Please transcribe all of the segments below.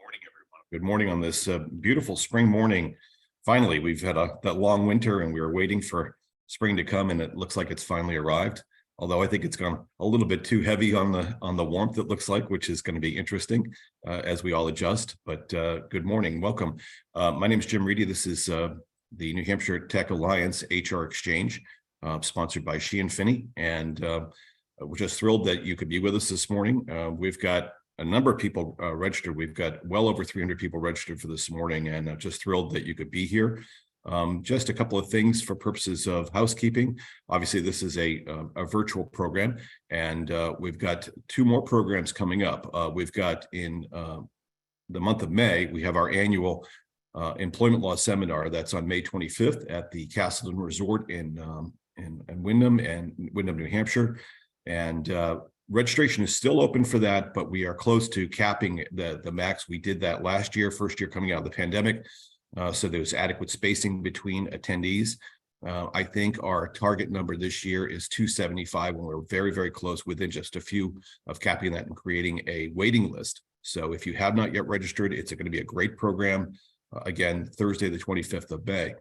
Morning, everyone. Good morning on this beautiful spring morning. Finally, we've had that long winter and we were waiting for spring to come, and it looks like it's finally arrived. Although I think it's gone a little bit too heavy on the warmth, it looks like, which is going to be interesting as we all adjust. But good morning, welcome. My name is Jim Reedy. This is the New Hampshire Tech Alliance HR Exchange, sponsored by She and Finney, and we're just thrilled that you could be with us this morning. We've got a number of people registered. We've got well over 300 people registered for this morning, and just thrilled that you could be here. Just a couple of things for purposes of housekeeping. Obviously, this is a virtual program, and we've got two more programs coming up. We've got in the month of May, we have our annual employment law seminar that's on May 25th at the Castleton Resort in Windham, New Hampshire. And registration is still open for that, but we are close to capping the max. We did that last year, first year coming out of the pandemic. So there's adequate spacing between attendees. I think our target number this year is 275, and we're very, very close, within just a few of capping that and creating a waiting list. So if you have not yet registered, it's going to be a great program. Again, Thursday, the 25th of May.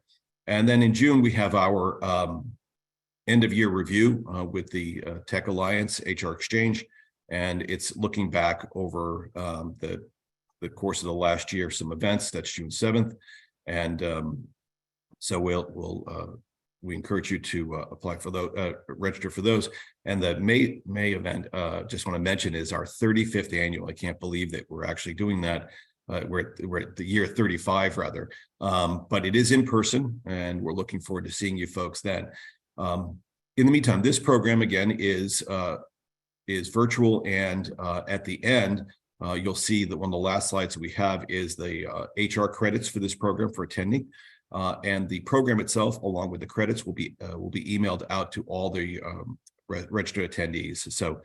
And then in June, we have our end of year review with the Tech Alliance HR Exchange, and it's looking back over the course of the last year, some events. That's June 7th, and so we encourage you to apply for those, register for those. And the May event, just want to mention, is our 35th annual. I can't believe that we're actually doing that. We're at the year 35 rather, but it is in person, and we're looking forward to seeing you folks then. In the meantime, this program again is virtual, and at the end, you'll see that one of the last slides that we have is the HR credits for this program for attending, and the program itself, along with the credits, will be emailed out to all the registered attendees. So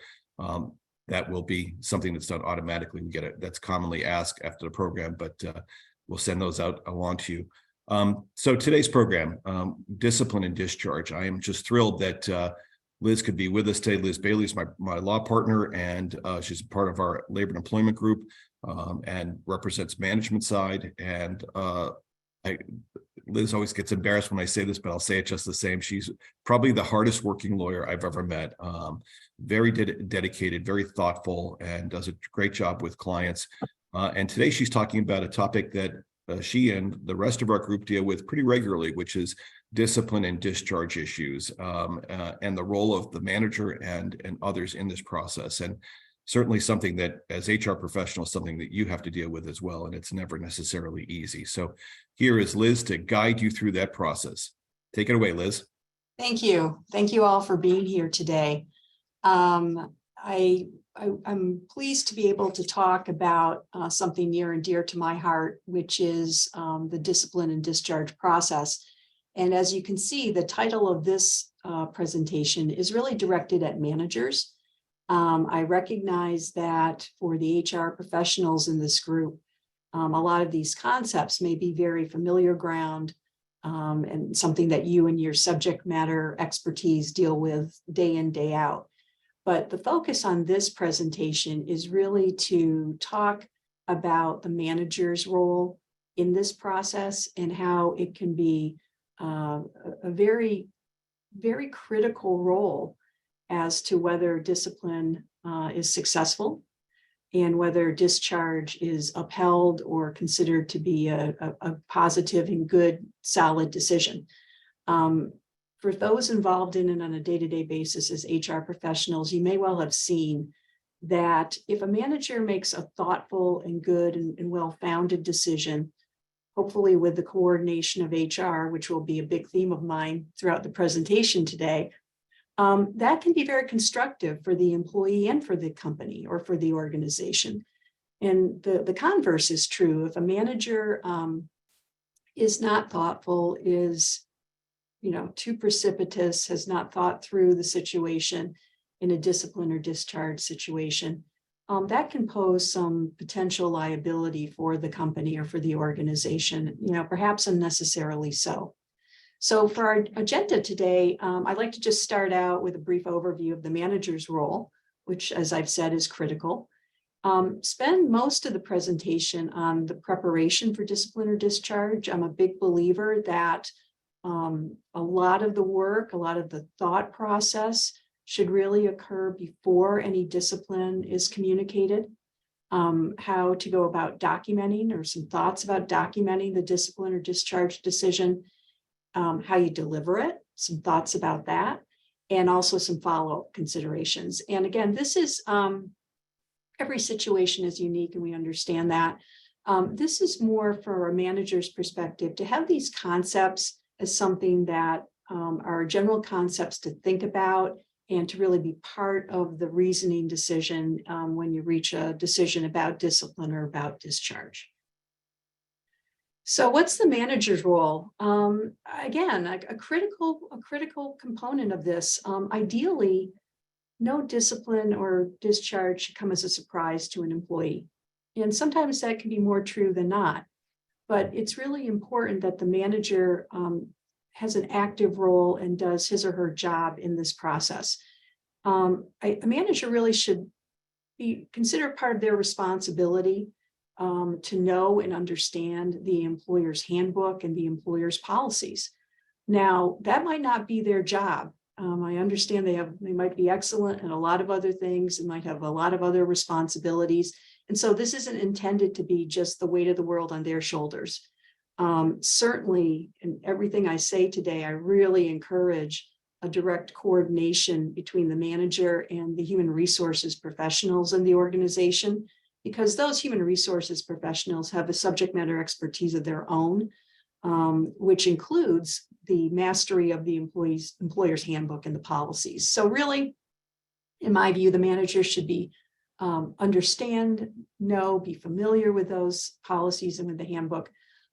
that will be something that's done automatically. We get it. That's commonly asked after the program, but we'll send those out along to you. So today's program, Discipline and Discharge. I am just thrilled that Liz could be with us today. Liz Bailey is my law partner, and she's part of our labor and employment group, and represents management side. And Liz always gets embarrassed when I say this, but I'll say it just the same. She's probably the hardest working lawyer I've ever met. Very dedicated, very thoughtful, and does a great job with clients. And today she's talking about a topic that she and the rest of our group deal with pretty regularly, which is discipline and discharge issues, and the role of the manager and others in this process. And certainly something that, as HR professionals, something that you have to deal with as well, and it's never necessarily easy. So here is Liz to guide you through that process. Take it away, Liz. Thank you. Thank you all for being here today. I'm pleased to be able to talk about something near and dear to my heart, which is the discipline and discharge process. And as you can see, the title of this presentation is really directed at managers. I recognize that for the HR professionals in this group, a lot of these concepts may be very familiar ground, and something that you and your subject matter expertise deal with day in, day out. But the focus on this presentation is really to talk about the manager's role in this process and how it can be a very, very critical role as to whether discipline is successful and whether discharge is upheld or considered to be a positive and good, solid decision. For those involved in it on a day-to-day basis as HR professionals, you may well have seen that if a manager makes a thoughtful and good and well-founded decision, hopefully with the coordination of HR, which will be a big theme of mine throughout the presentation today, that can be very constructive for the employee and for the company or for the organization. And the converse is true. If a manager is not thoughtful, is too precipitous, has not thought through the situation in a discipline or discharge situation, that can pose some potential liability for the company or for the organization, perhaps unnecessarily so. So for our agenda today, I'd like to just start out with a brief overview of the manager's role, which, as I've said, is critical. Spend most of the presentation on the preparation for discipline or discharge. I'm a big believer that a lot of the work, a lot of the thought process should really occur before any discipline is communicated. How to go about documenting, or some thoughts about documenting the discipline or discharge decision, how you deliver it, some thoughts about that, and also some follow-up considerations. And again, this is every situation is unique, and we understand that. This is more for a manager's perspective to have these concepts as something that are general concepts to think about and to really be part of the reasoning decision when you reach a decision about discipline or about discharge. So what's the manager's role? Again, a critical component of this. Ideally, no discipline or discharge should come as a surprise to an employee. And sometimes that can be more true than not. But it's really important that the manager has an active role and does his or her job in this process. A manager really should be considered part of their responsibility to know and understand the employer's handbook and the employer's policies. Now, that might not be their job. I understand they might be excellent in a lot of other things and might have a lot of other responsibilities. And so this isn't intended to be just the weight of the world on their shoulders. Certainly, in everything I say today, I really encourage a direct coordination between the manager and the human resources professionals in the organization, because those human resources professionals have a subject matter expertise of their own, which includes the mastery of the employer's handbook and the policies. So really, in my view, the manager should be be familiar with those policies and with the handbook,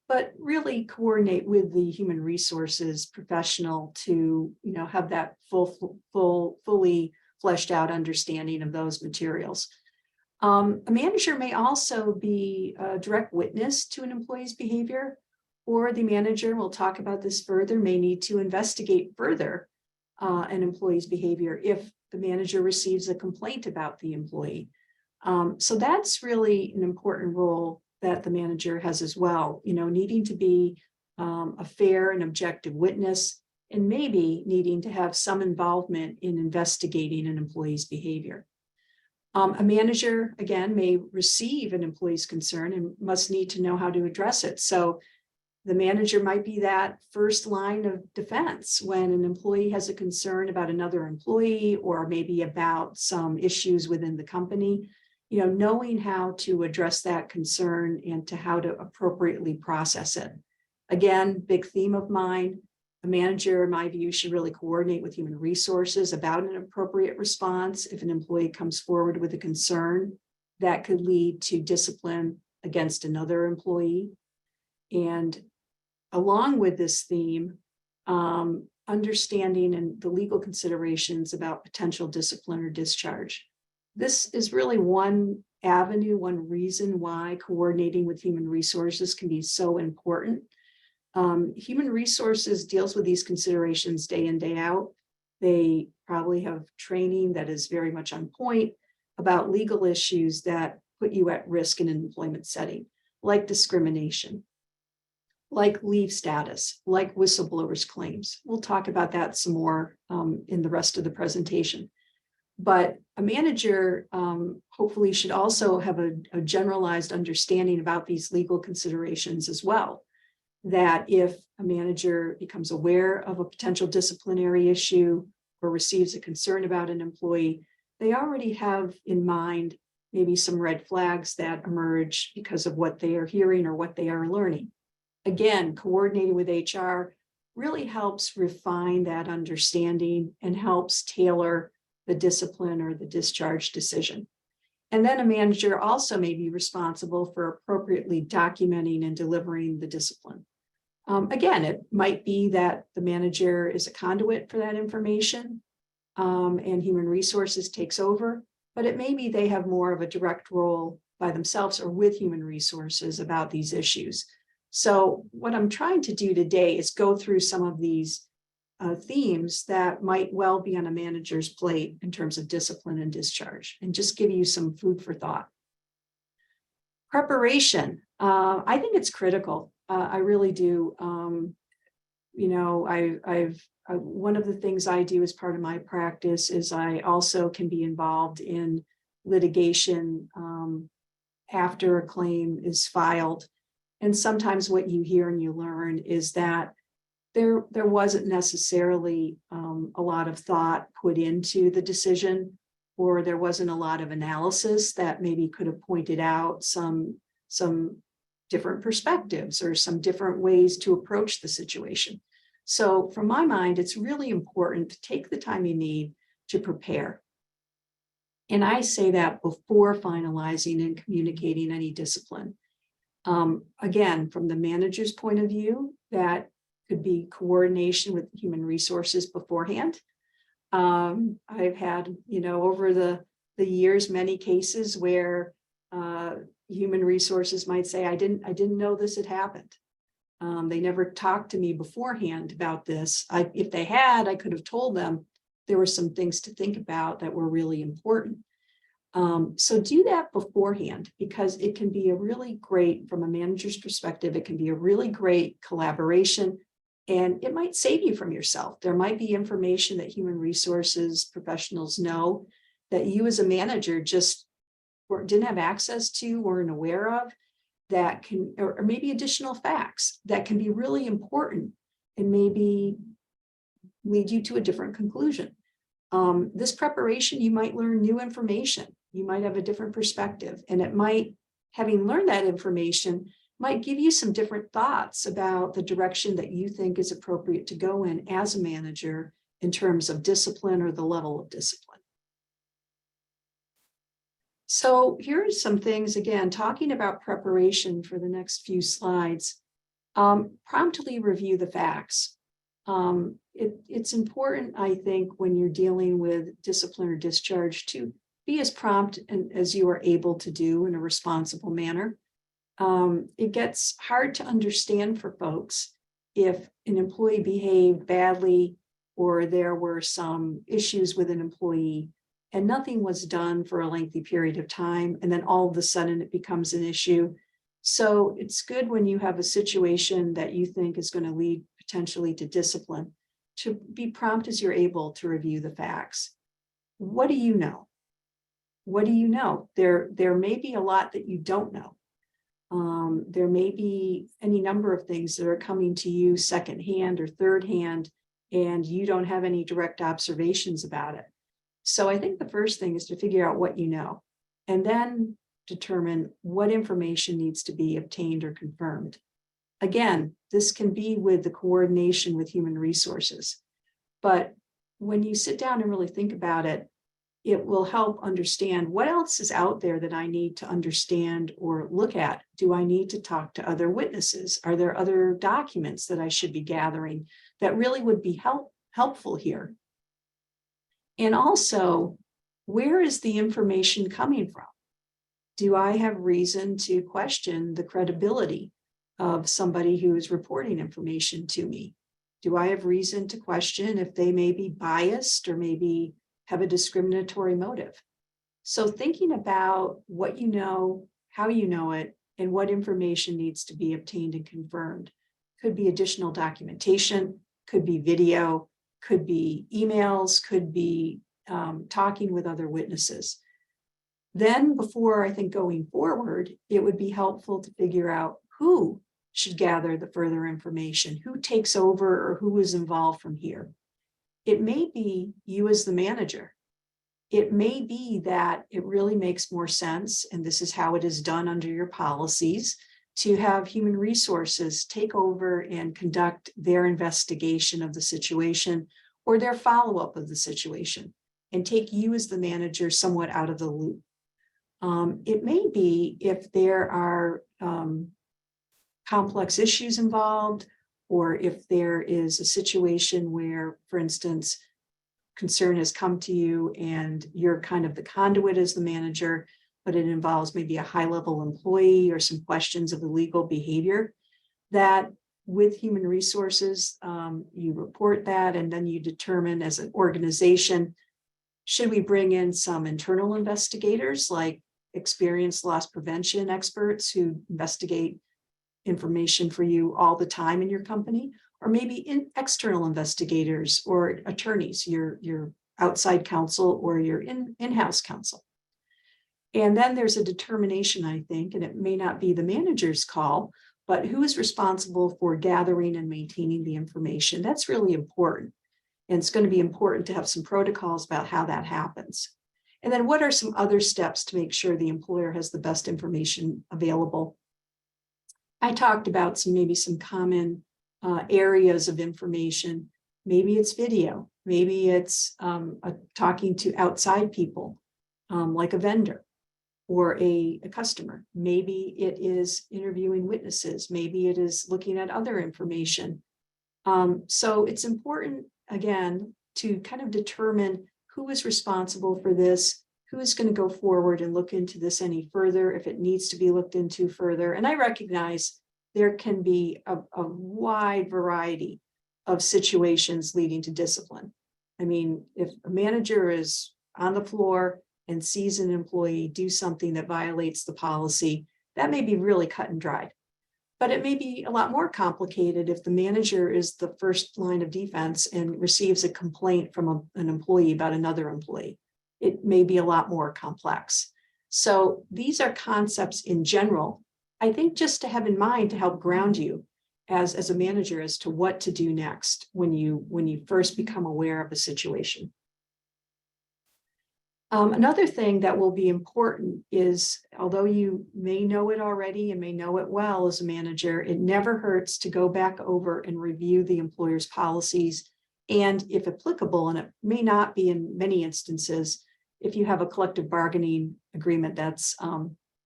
but really coordinate with the human resources professional to, have that fully fleshed out understanding of those materials. A manager may also be a direct witness to an employee's behavior, or the manager, we'll talk about this further, may need to investigate further an employee's behavior if the manager receives a complaint about the employee. So that's really an important role that the manager has as well, needing to be a fair and objective witness, and maybe needing to have some involvement in investigating an employee's behavior. A manager, again, may receive an employee's concern and must need to know how to address it. So the manager might be that first line of defense when an employee has a concern about another employee, or maybe about some issues within the company. Knowing how to address that concern and to how to appropriately process it. Again, big theme of mine, a manager, in my view, should really coordinate with human resources about an appropriate response if an employee comes forward with a concern that could lead to discipline against another employee. And along with this theme, understanding and the legal considerations about potential discipline or discharge. This is really one avenue, one reason why coordinating with human resources can be so important. Human resources deals with these considerations day in, day out. They probably have training that is very much on point about legal issues that put you at risk in an employment setting, like discrimination, like leave status, like whistleblowers claims. We'll talk about that some more in the rest of the presentation. But a manager hopefully should also have a generalized understanding about these legal considerations as well. That if a manager becomes aware of a potential disciplinary issue or receives a concern about an employee, they already have in mind maybe some red flags that emerge because of what they are hearing or what they are learning. Again, coordinating with HR really helps refine that understanding and helps tailor the discipline or the discharge decision. And then a manager also may be responsible for appropriately documenting and delivering the discipline. Again, it might be that the manager is a conduit for that information and human resources takes over, but it may be they have more of a direct role by themselves or with human resources about these issues. So what I'm trying to do today is go through some of these themes that might well be on a manager's plate in terms of discipline and discharge, and just give you some food for thought. Preparation. I think it's critical. I really do. One of the things I do as part of my practice is I also can be involved in litigation after a claim is filed. And sometimes what you hear and you learn is that there wasn't necessarily a lot of thought put into the decision, or there wasn't a lot of analysis that maybe could have pointed out some different perspectives or some different ways to approach the situation. So from my mind, it's really important to take the time you need to prepare. And I say that before finalizing and communicating any discipline. Again, from the manager's point of view, that could be coordination with human resources beforehand. I've had, over the years, many cases where human resources might say, I didn't know this had happened. They never talked to me beforehand about this. If they had, I could have told them there were some things to think about that were really important. So do that beforehand, because it can be a really great, from a manager's perspective, it can be a really great collaboration, and it might save you from yourself. There might be information that human resources professionals know that you as a manager just didn't have access to, weren't aware of, that can, or maybe additional facts that can be really important and maybe lead you to a different conclusion. This preparation, you might learn new information. You might have a different perspective, and it might, having learned that information, might give you some different thoughts about the direction that you think is appropriate to go in as a manager in terms of discipline or the level of discipline. So here are some things, again, talking about preparation for the next few slides. Promptly review the facts. It's important, I think, when you're dealing with discipline or discharge, to be as prompt as you are able to do in a responsible manner. It gets hard to understand for folks if an employee behaved badly or there were some issues with an employee and nothing was done for a lengthy period of time, and then all of a sudden it becomes an issue. So it's good when you have a situation that you think is going to lead potentially to discipline, to be prompt as you're able to review the facts. What do you know? What do you know? There may be a lot that you don't know. There may be any number of things that are coming to you secondhand or third hand, and you don't have any direct observations about it. So I think the first thing is to figure out what you know, and then determine what information needs to be obtained or confirmed. Again, this can be with the coordination with human resources, but when you sit down and really think about it, it will help understand what else is out there that I need to understand or look at. Do I need to talk to other witnesses? Are there other documents that I should be gathering that really would be helpful here? And also, where is the information coming from? Do I have reason to question the credibility of somebody who is reporting information to me? Do I have reason to question if they may be biased or maybe have a discriminatory motive? So thinking about what you know, how you know it, and what information needs to be obtained and confirmed. Could be additional documentation, could be video, could be emails, could be talking with other witnesses. Then before, I think, going forward, it would be helpful to figure out who should gather the further information, who takes over or who is involved from here. It may be you as the manager. It may be that it really makes more sense, and this is how it is done under your policies, to have human resources take over and conduct their investigation of the situation or their follow-up of the situation and take you as the manager somewhat out of the loop. It may be if there are complex issues involved, or if there is a situation where, for instance, concern has come to you and you're kind of the conduit as the manager, but it involves maybe a high-level employee or some questions of illegal behavior, that with human resources, you report that, and then you determine as an organization, should we bring in some internal investigators like experienced loss prevention experts who investigate information for you all the time in your company, or maybe external investigators or attorneys, your outside counsel or your in-house counsel. And then there's a determination, I think, and it may not be the manager's call, but who is responsible for gathering and maintaining the information? That's really important. And it's going to be important to have some protocols about how that happens. And then what are some other steps to make sure the employer has the best information available? I talked about maybe some common areas of information. Maybe it's video. Maybe it's talking to outside people, like a vendor or a customer. Maybe it is interviewing witnesses. Maybe it is looking at other information. So it's important, again, to kind of determine who is responsible for this, who is going to go forward and look into this any further if it needs to be looked into further. And I recognize there can be a wide variety of situations leading to discipline. I mean, if a manager is on the floor and sees an employee do something that violates the policy, that may be really cut and dried. But it may be a lot more complicated if the manager is the first line of defense and receives a complaint from an employee about another employee. It may be a lot more complex. So these are concepts in general, I think, just to have in mind to help ground you as a manager as to what to do next when you first become aware of a situation. Another thing that will be important is, although you may know it already and may know it well as a manager, it never hurts to go back over and review the employer's policies. And if applicable, and it may not be in many instances, if you have a collective bargaining agreement that's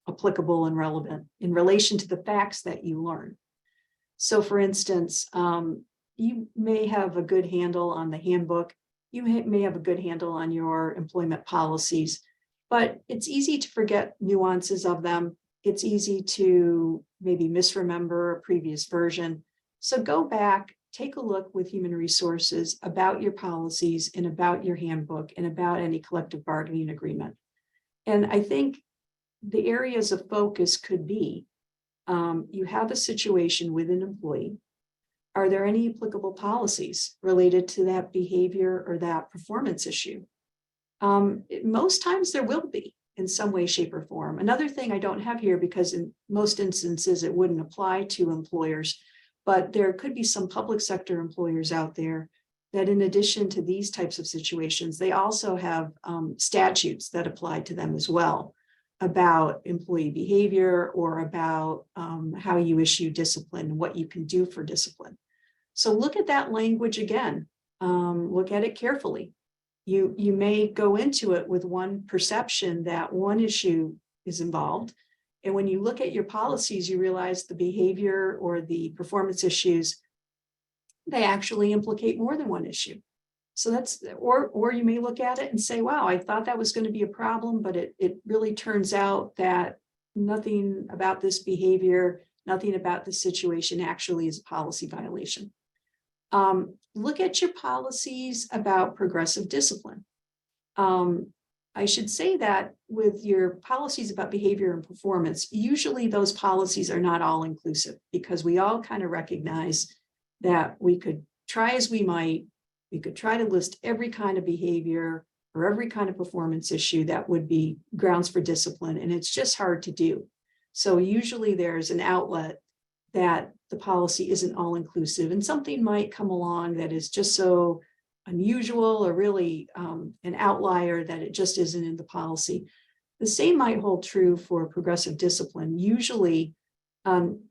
applicable and relevant in relation to the facts that you learn. So for instance, you may have a good handle on the handbook. You may have a good handle on your employment policies, but it's easy to forget nuances of them. It's easy to maybe misremember a previous version. So go back, take a look with human resources about your policies and about your handbook and about any collective bargaining agreement. And I think the areas of focus could be, you have a situation with an employee. Are there any applicable policies related to that behavior or that performance issue? Most times there will be in some way, shape, or form. Another thing I don't have here, because in most instances it wouldn't apply to employers, but there could be some public sector employers out there that, in addition to these types of situations, they also have statutes that apply to them as well about employee behavior or about how you issue discipline, what you can do for discipline. So look at that language again, look at it carefully. You may go into it with one perception that one issue is involved. And when you look at your policies, you realize the behavior or the performance issues, they actually implicate more than one issue. So that's, or you may look at it and say, wow, I thought that was going to be a problem, but it really turns out that nothing about this behavior, nothing about this situation actually is a policy violation. Look at your policies about progressive discipline. I should say that with your policies about behavior and performance, usually those policies are not all inclusive, because we all kind of recognize that we could try as we might, we could try to list every kind of behavior or every kind of performance issue that would be grounds for discipline, and it's just hard to do. So usually there's an outlet that the policy isn't all inclusive, and something might come along that is just so unusual or really an outlier that it just isn't in the policy. The same might hold true for progressive discipline. Usually,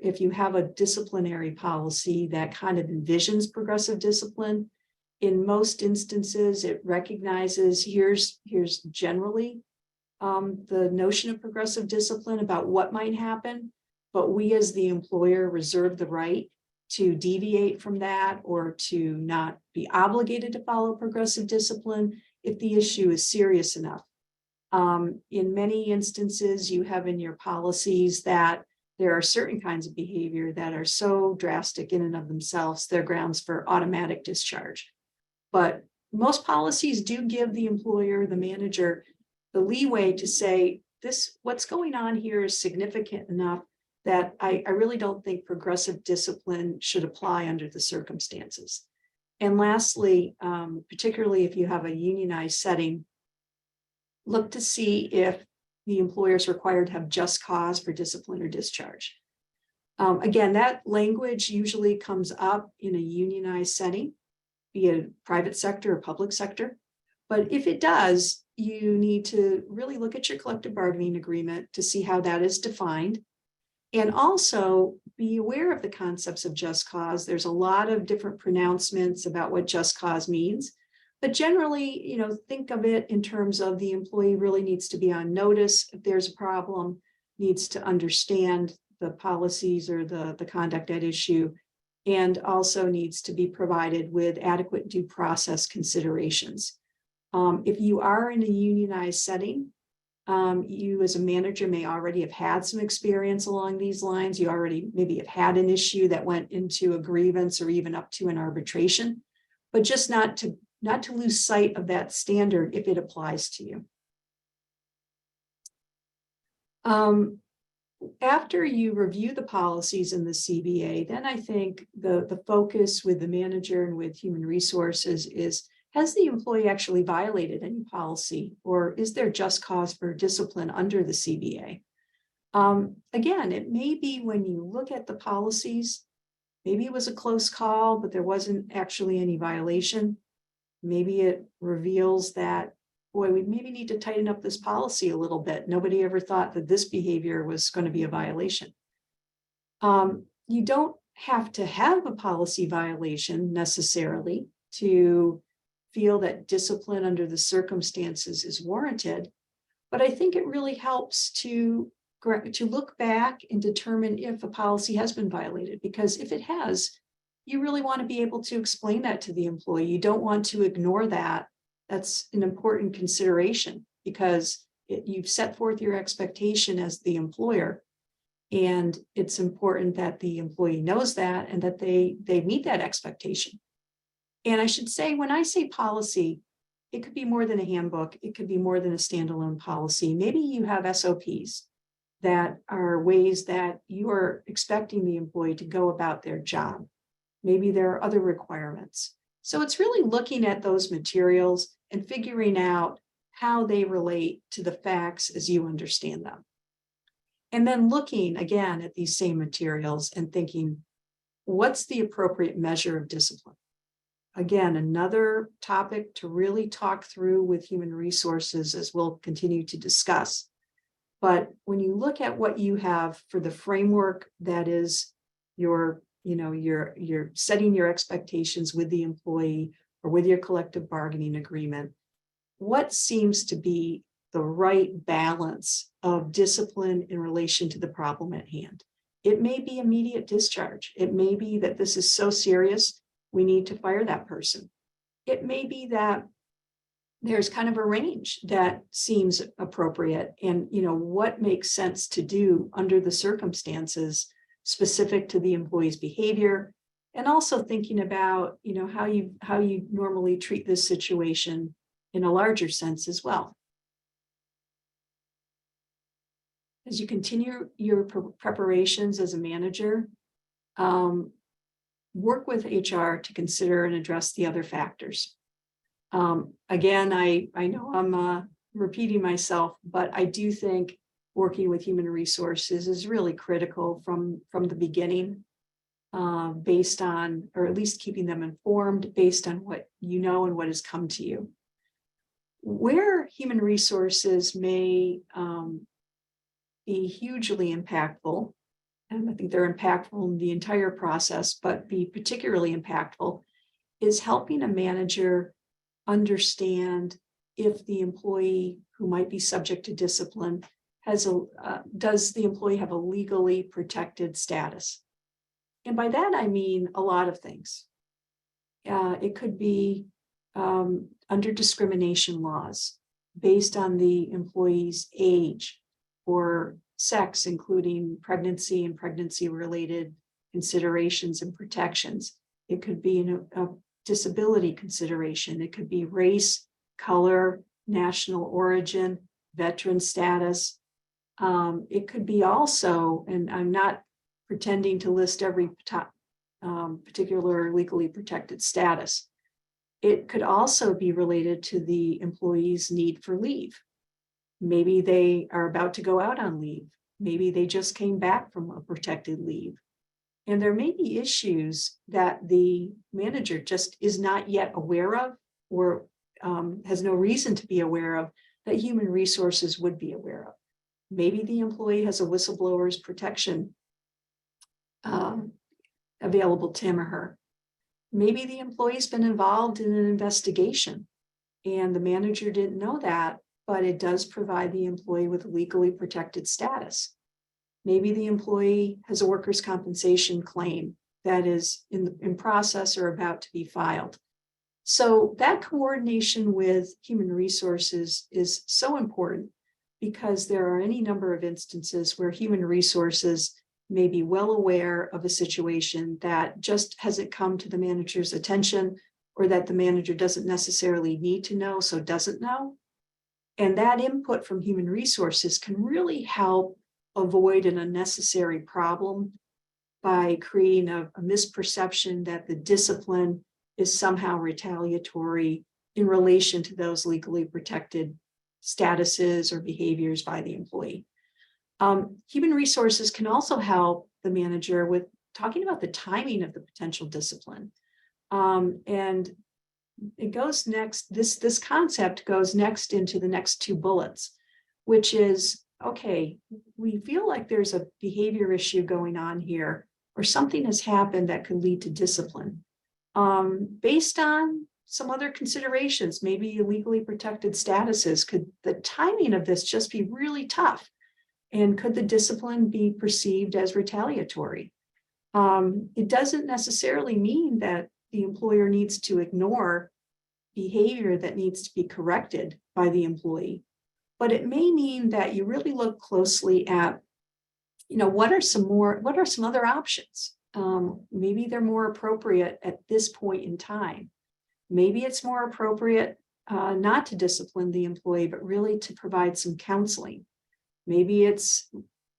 if you have a disciplinary policy that kind of envisions progressive discipline, in most instances, it recognizes here's generally the notion of progressive discipline about what might happen, but we as the employer reserve the right to deviate from that or to not be obligated to follow progressive discipline if the issue is serious enough. In many instances, you have in your policies that there are certain kinds of behavior that are so drastic in and of themselves, they're grounds for automatic discharge. But most policies do give the employer, the manager, the leeway to say, what's going on here is significant enough that I really don't think progressive discipline should apply under the circumstances. And lastly, particularly if you have a unionized setting, look to see if the employer is required to have just cause for discipline or discharge. Again, that language usually comes up in a unionized setting, be it private sector or public sector. But if it does, you need to really look at your collective bargaining agreement to see how that is defined. And also be aware of the concepts of just cause. There's a lot of different pronouncements about what just cause means. But generally, think of it in terms of the employee really needs to be on notice if there's a problem, needs to understand the policies or the conduct at issue, and also needs to be provided with adequate due process considerations. If you are in a unionized setting, you as a manager may already have had some experience along these lines. You already maybe have had an issue that went into a grievance or even up to an arbitration, but just not to lose sight of that standard if it applies to you. After you review the policies in the CBA, then I think the focus with the manager and with human resources is, has the employee actually violated any policy, or is there just cause for discipline under the CBA? Again, it may be when you look at the policies, maybe it was a close call, but there wasn't actually any violation. Maybe it reveals that, boy, we maybe need to tighten up this policy a little bit. Nobody ever thought that this behavior was going to be a violation. You don't have to have a policy violation necessarily to feel that discipline under the circumstances is warranted. But I think it really helps to look back and determine if a policy has been violated, because if it has, you really want to be able to explain that to the employee. You don't want to ignore that. That's an important consideration, because you've set forth your expectation as the employer, and it's important that the employee knows that and that they meet that expectation. And I should say, when I say policy, it could be more than a handbook. It could be more than a standalone policy. Maybe you have SOPs that are ways that you are expecting the employee to go about their job. Maybe there are other requirements. So it's really looking at those materials and figuring out how they relate to the facts as you understand them. And then looking again at these same materials and thinking, what's the appropriate measure of discipline? Again, another topic to really talk through with human resources, as we'll continue to discuss. But when you look at what you have for the framework that is you're setting your expectations with the employee or with your collective bargaining agreement, what seems to be the right balance of discipline in relation to the problem at hand? It may be immediate discharge. It may be that this is so serious, we need to fire that person. It may be that there's kind of a range that seems appropriate, and what makes sense to do under the circumstances specific to the employee's behavior, and also thinking about how you normally treat this situation in a larger sense as well. As you continue your preparations as a manager, work with HR to consider and address the other factors. Again, I know I'm repeating myself, but I do think working with human resources is really critical from the beginning, based on, or at least keeping them informed based on what you know and what has come to you. Where human resources may be hugely impactful, and I think they're impactful in the entire process, but be particularly impactful, is helping a manager understand if the employee who might be subject to discipline does the employee have a legally protected status? And by that, I mean a lot of things. It could be under discrimination laws based on the employee's age or sex, including pregnancy and pregnancy-related considerations and protections. It could be a disability consideration. It could be race, color, national origin, veteran status, It could be also, and I'm not pretending to list every particular legally protected status. It could also be related to the employee's need for leave. Maybe they are about to go out on leave. Maybe they just came back from a protected leave. And there may be issues that the manager just is not yet aware of, or has no reason to be aware of, that human resources would be aware of. Maybe the employee has a whistleblower's protection available to him or her. Maybe the employee's been involved in an investigation and the manager didn't know that, but it does provide the employee with legally protected status. Maybe the employee has a workers' compensation claim that is in process or about to be filed. So that coordination with human resources is so important, because there are any number of instances where human resources may be well aware of a situation that just hasn't come to the manager's attention, or that the manager doesn't necessarily need to know, so doesn't know. And that input from human resources can really help avoid an unnecessary problem by creating a misperception that the discipline is somehow retaliatory in relation to those legally protected statuses or behaviors by the employee. Human resources can also help the manager with talking about the timing of the potential discipline. And it goes next, this concept goes next into the next two bullets, which is, okay, we feel like there's a behavior issue going on here, or something has happened that could lead to discipline. Based on some other considerations, maybe legally protected statuses, could the timing of this just be really tough? And could the discipline be perceived as retaliatory? It doesn't necessarily mean that the employer needs to ignore behavior that needs to be corrected by the employee, but it may mean that you really look closely at, what are some other options? Maybe they're more appropriate at this point in time. Maybe it's more appropriate not to discipline the employee, but really to provide some counseling. Maybe it's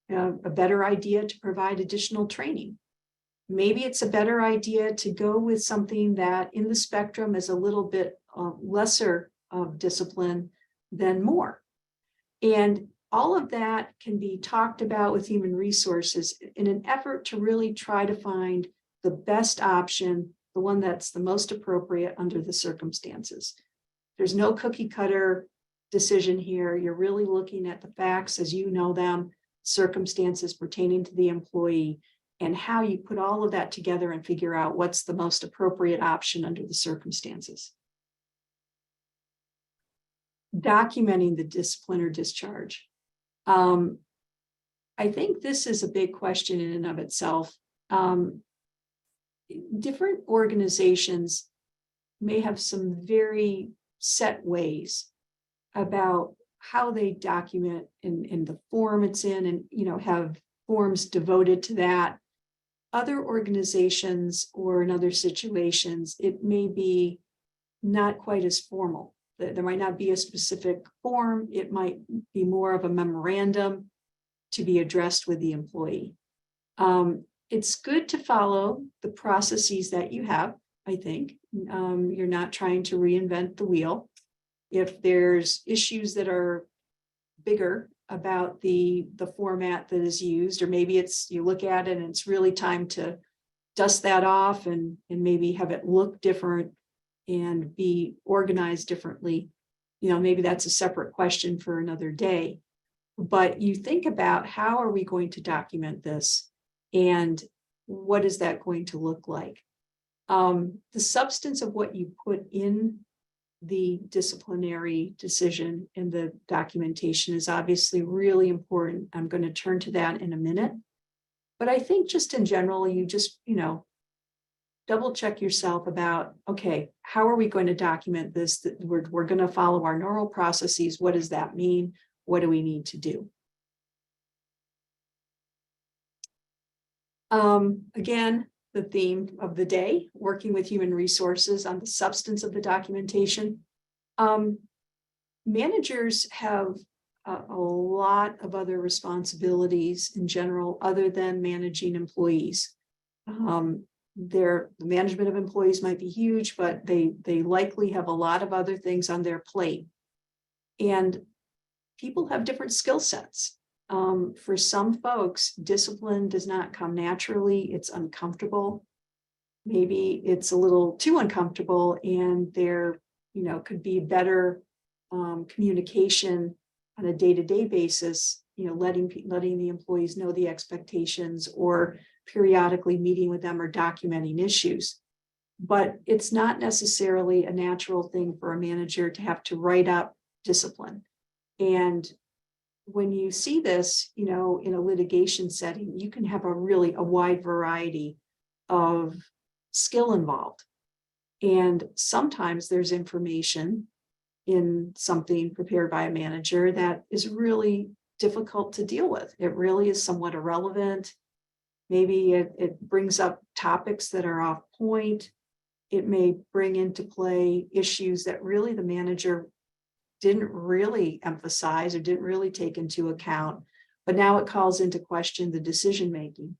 a better idea to provide additional training. Maybe it's a better idea to go with something that in the spectrum is a little bit lesser of discipline than more. And all of that can be talked about with human resources in an effort to really try to find the best option, the one that's the most appropriate under the circumstances. There's no cookie cutter decision here. You're really looking at the facts as you know them, circumstances pertaining to the employee, and how you put all of that together and figure out what's the most appropriate option under the circumstances. Documenting the discipline or discharge. I think this is a big question in and of itself. Different organizations may have some very set ways about how they document in the form it's in, and have forms devoted to that. Other organizations or in other situations, it may be not quite as formal. There might not be a specific form. It might be more of a memorandum to be addressed with the employee. It's good to follow the processes that you have, I think. You're not trying to reinvent the wheel. If there's issues that are bigger about the format that is used, or maybe it's, you look at it and it's really time to dust that off and maybe have it look different and be organized differently, maybe that's a separate question for another day. But you think about, how are we going to document this, and what is that going to look like? The substance of what you put in the disciplinary decision and the documentation is obviously really important. I'm going to turn to that in a minute. But I think just in general, you just, double check yourself about, okay, how are we going to document this? That we're going to follow our normal processes. What does that mean? What do we need to do? Again, the theme of the day, working with human resources on the substance of the documentation. Managers have a lot of other responsibilities in general, other than managing employees. The management of employees might be huge, but they likely have a lot of other things on their plate. And people have different skill sets. For some folks, discipline does not come naturally. It's uncomfortable. Maybe it's a little too uncomfortable, and there, could be better communication on a day-to-day basis, letting the employees know the expectations, or periodically meeting with them or documenting issues. But it's not necessarily a natural thing for a manager to have to write up discipline. And when you see this, in a litigation setting, you can have a wide variety of skill involved. And sometimes there's information in something prepared by a manager that is really difficult to deal with. It really is somewhat irrelevant. Maybe it brings up topics that are off point. It may bring into play issues that really the manager didn't really emphasize or didn't really take into account, but now it calls into question the decision making.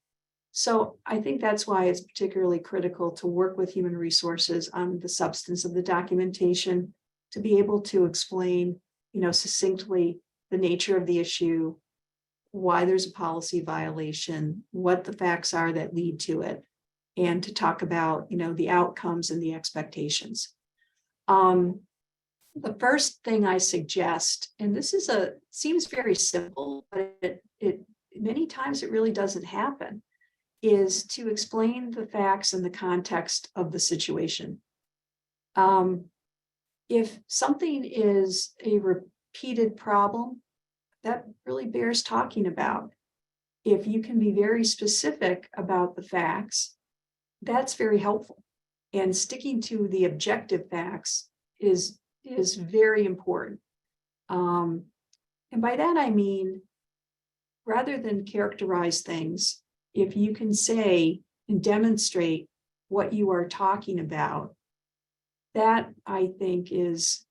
So I think that's why it's particularly critical to work with human resources on the substance of the documentation, to be able to explain, succinctly the nature of the issue, why there's a policy violation, what the facts are that lead to it, and to talk about, the outcomes and the expectations. The first thing I suggest, and this seems very simple, but it many times it really doesn't happen, is to explain the facts and the context of the situation. If something is a repeated problem, that really bears talking about. If you can be very specific about the facts, that's very helpful. And sticking to the objective facts is very important. And by that, I mean, rather than characterize things, if you can say and demonstrate what you are talking about, that I think is,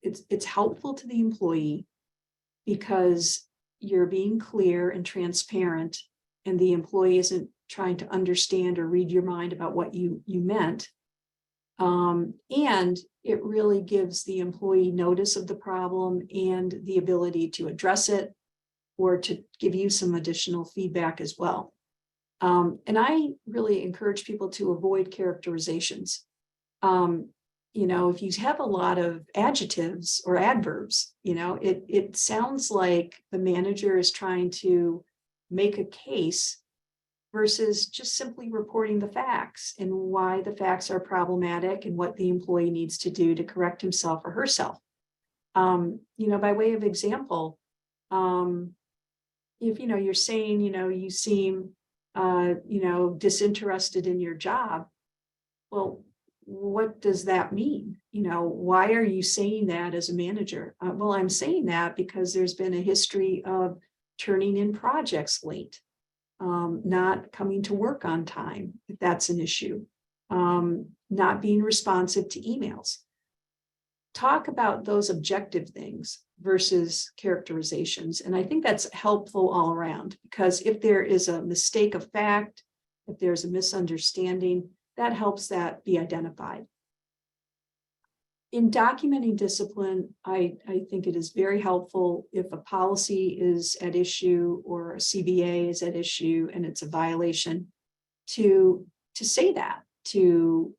it's helpful to the employee, because you're being clear and transparent, and the employee isn't trying to understand or read your mind about what you meant. And it really gives the employee notice of the problem and the ability to address it, or to give you some additional feedback as well. And I really encourage people to avoid characterizations. If you have a lot of adjectives or adverbs, it sounds like the manager is trying to make a case versus just simply reporting the facts and why the facts are problematic and what the employee needs to do to correct himself or herself. By way of example, if you're saying, you seem disinterested in your job, well, what does that mean? Why are you saying that as a manager? Well, I'm saying that because there's been a history of turning in projects late, not coming to work on time, if that's an issue, not being responsive to emails. Talk about those objective things versus characterizations. And I think that's helpful all around, because if there is a mistake of fact, if there's a misunderstanding, that helps that be identified. In documenting discipline, I think it is very helpful if a policy is at issue or a CBA is at issue and it's a violation, to say that, to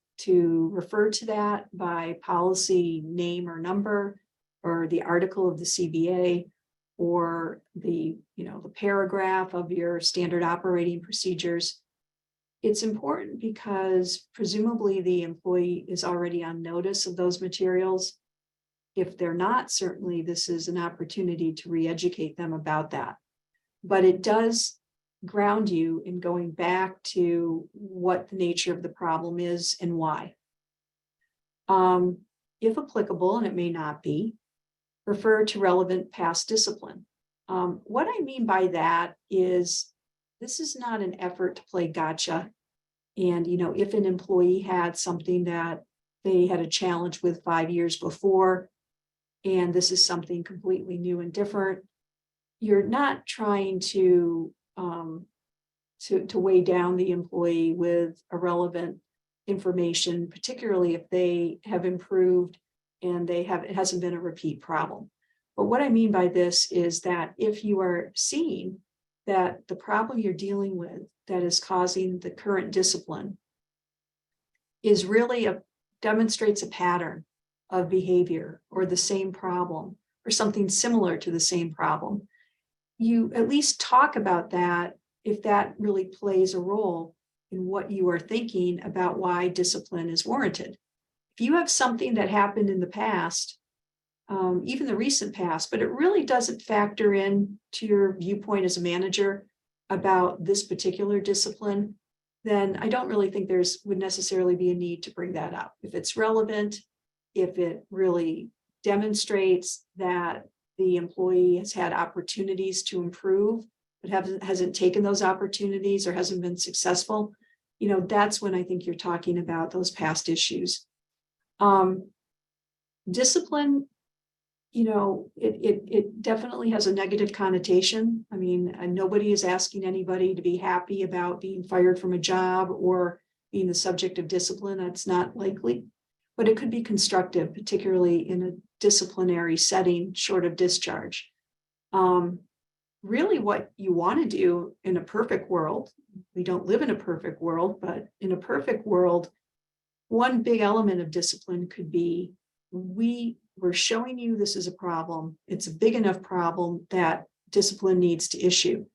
refer to that by policy name or number, or the article of the CBA, or the paragraph of your standard operating procedures. It's important because presumably the employee is already on notice of those materials. If they're not, certainly this is an opportunity to re-educate them about that. But it does ground you in going back to what the nature of the problem is and why. If applicable, and it may not be, refer to relevant past discipline. What I mean by that is, this is not an effort to play gotcha. And, if an employee had something that they had a challenge with 5 years before, and this is something completely new and different. You're not trying to weigh down the employee with irrelevant information, particularly if they have improved and it hasn't been a repeat problem. But what I mean by this is that if you are seeing that the problem you're dealing with that is causing the current discipline is really demonstrates a pattern of behavior or the same problem or something similar to the same problem, you at least talk about that if that really plays a role in what you are thinking about why discipline is warranted. If you have something that happened in the past, even the recent past, but it really doesn't factor in to your viewpoint as a manager about this particular discipline, then I don't really think would necessarily be a need to bring that up. If it's relevant, if it really demonstrates that the employee has had opportunities to improve, but hasn't taken those opportunities or hasn't been successful, that's when I think you're talking about those past issues. Discipline, it definitely has a negative connotation. I mean, nobody is asking anybody to be happy about being fired from a job or being the subject of discipline. That's not likely, but it could be constructive, particularly in a disciplinary setting, short of discharge. Really what you want to do in a perfect world, we don't live in a perfect world, but in a perfect world, one big element of discipline could be, we're showing you this is a problem. It's a big enough problem that discipline needs to issue.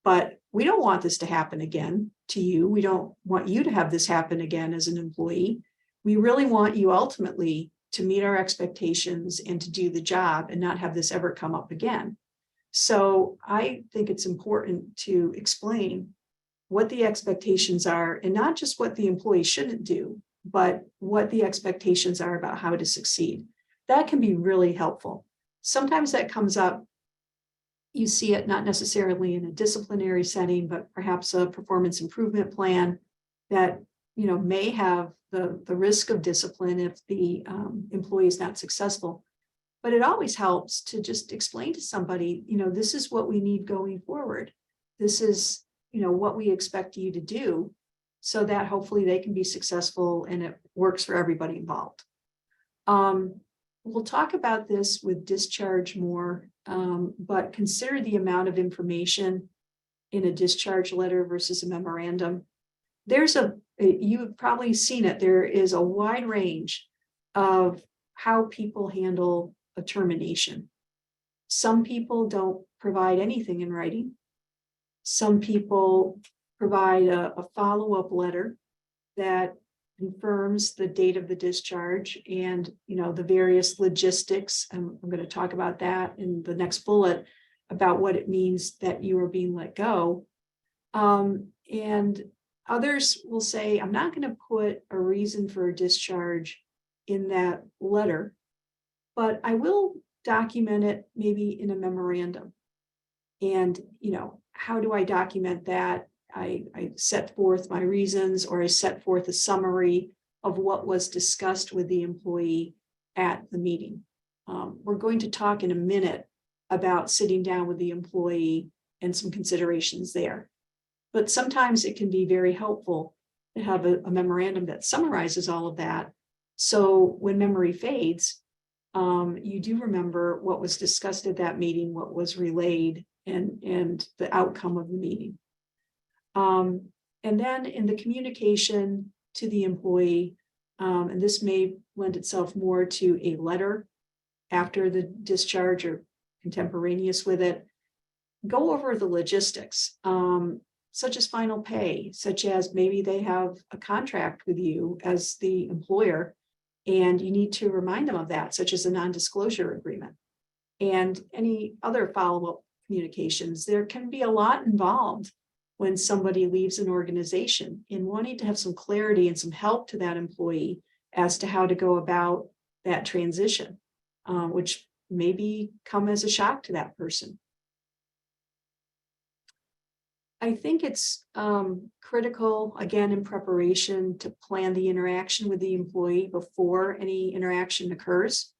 But we don't want this to happen again to you. We don't want you to have this happen again as an employee. We really want you ultimately to meet our expectations and to do the job and not have this ever come up again. So I think it's important to explain what the expectations are, and not just what the employee shouldn't do, but what the expectations are about how to succeed. That can be really helpful. Sometimes that comes up, you see it not necessarily in a disciplinary setting, but perhaps a performance improvement plan that may have the risk of discipline if the employee is not successful. But it always helps to just explain to somebody, this is what we need going forward. This is, what we expect you to do, so that hopefully they can be successful and it works for everybody involved. We'll talk about this with discharge more, but consider the amount of information in a discharge letter versus a memorandum. You've probably seen it, there is a wide range of how people handle a termination. Some people don't provide anything in writing. Some people provide a follow-up letter that confirms the date of the discharge and the various logistics. I'm going to talk about that in the next bullet about what it means that you are being let go. And others will say, I'm not going to put a reason for a discharge in that letter, but I will document it maybe in a memorandum. And how do I document that? I set forth my reasons, or I set forth a summary of what was discussed with the employee at the meeting. We're going to talk in a minute about sitting down with the employee and some considerations there. But sometimes it can be very helpful to have a memorandum that summarizes all of that. So when memory fades, you do remember what was discussed at that meeting, what was relayed, and the outcome of the meeting. And then in the communication to the employee, and this may lend itself more to a letter after the discharge or contemporaneous with it, go over the logistics, such as final pay, such as maybe they have a contract with you as the employer, and you need to remind them of that, such as a non-disclosure agreement, and any other follow-up communications. There can be a lot involved when somebody leaves an organization, in wanting to have some clarity and some help to that employee as to how to go about that transition, which maybe come as a shock to that person. I think it's critical, again, in preparation, to plan the interaction with the employee before any interaction occurs.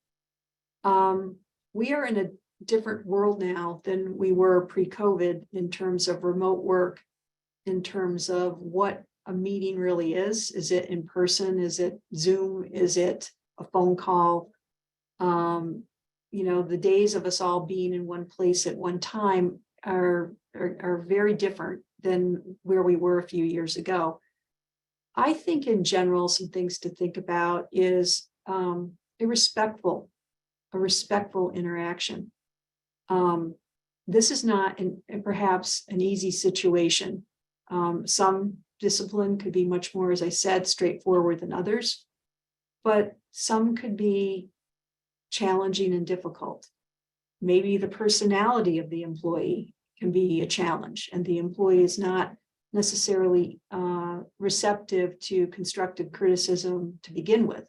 We are in a different world now than we were pre-COVID in terms of remote work, in terms of what a meeting really is. Is it in person? Is it Zoom? Is it a phone call? The days of us all being in one place at one time are very different than where we were a few years ago. I think in general, some things to think about is a respectful interaction. This is not perhaps an easy situation. Some discipline could be much more, as I said, straightforward than others, but some could be challenging and difficult. Maybe the personality of the employee can be a challenge, and the employee is not necessarily receptive to constructive criticism to begin with.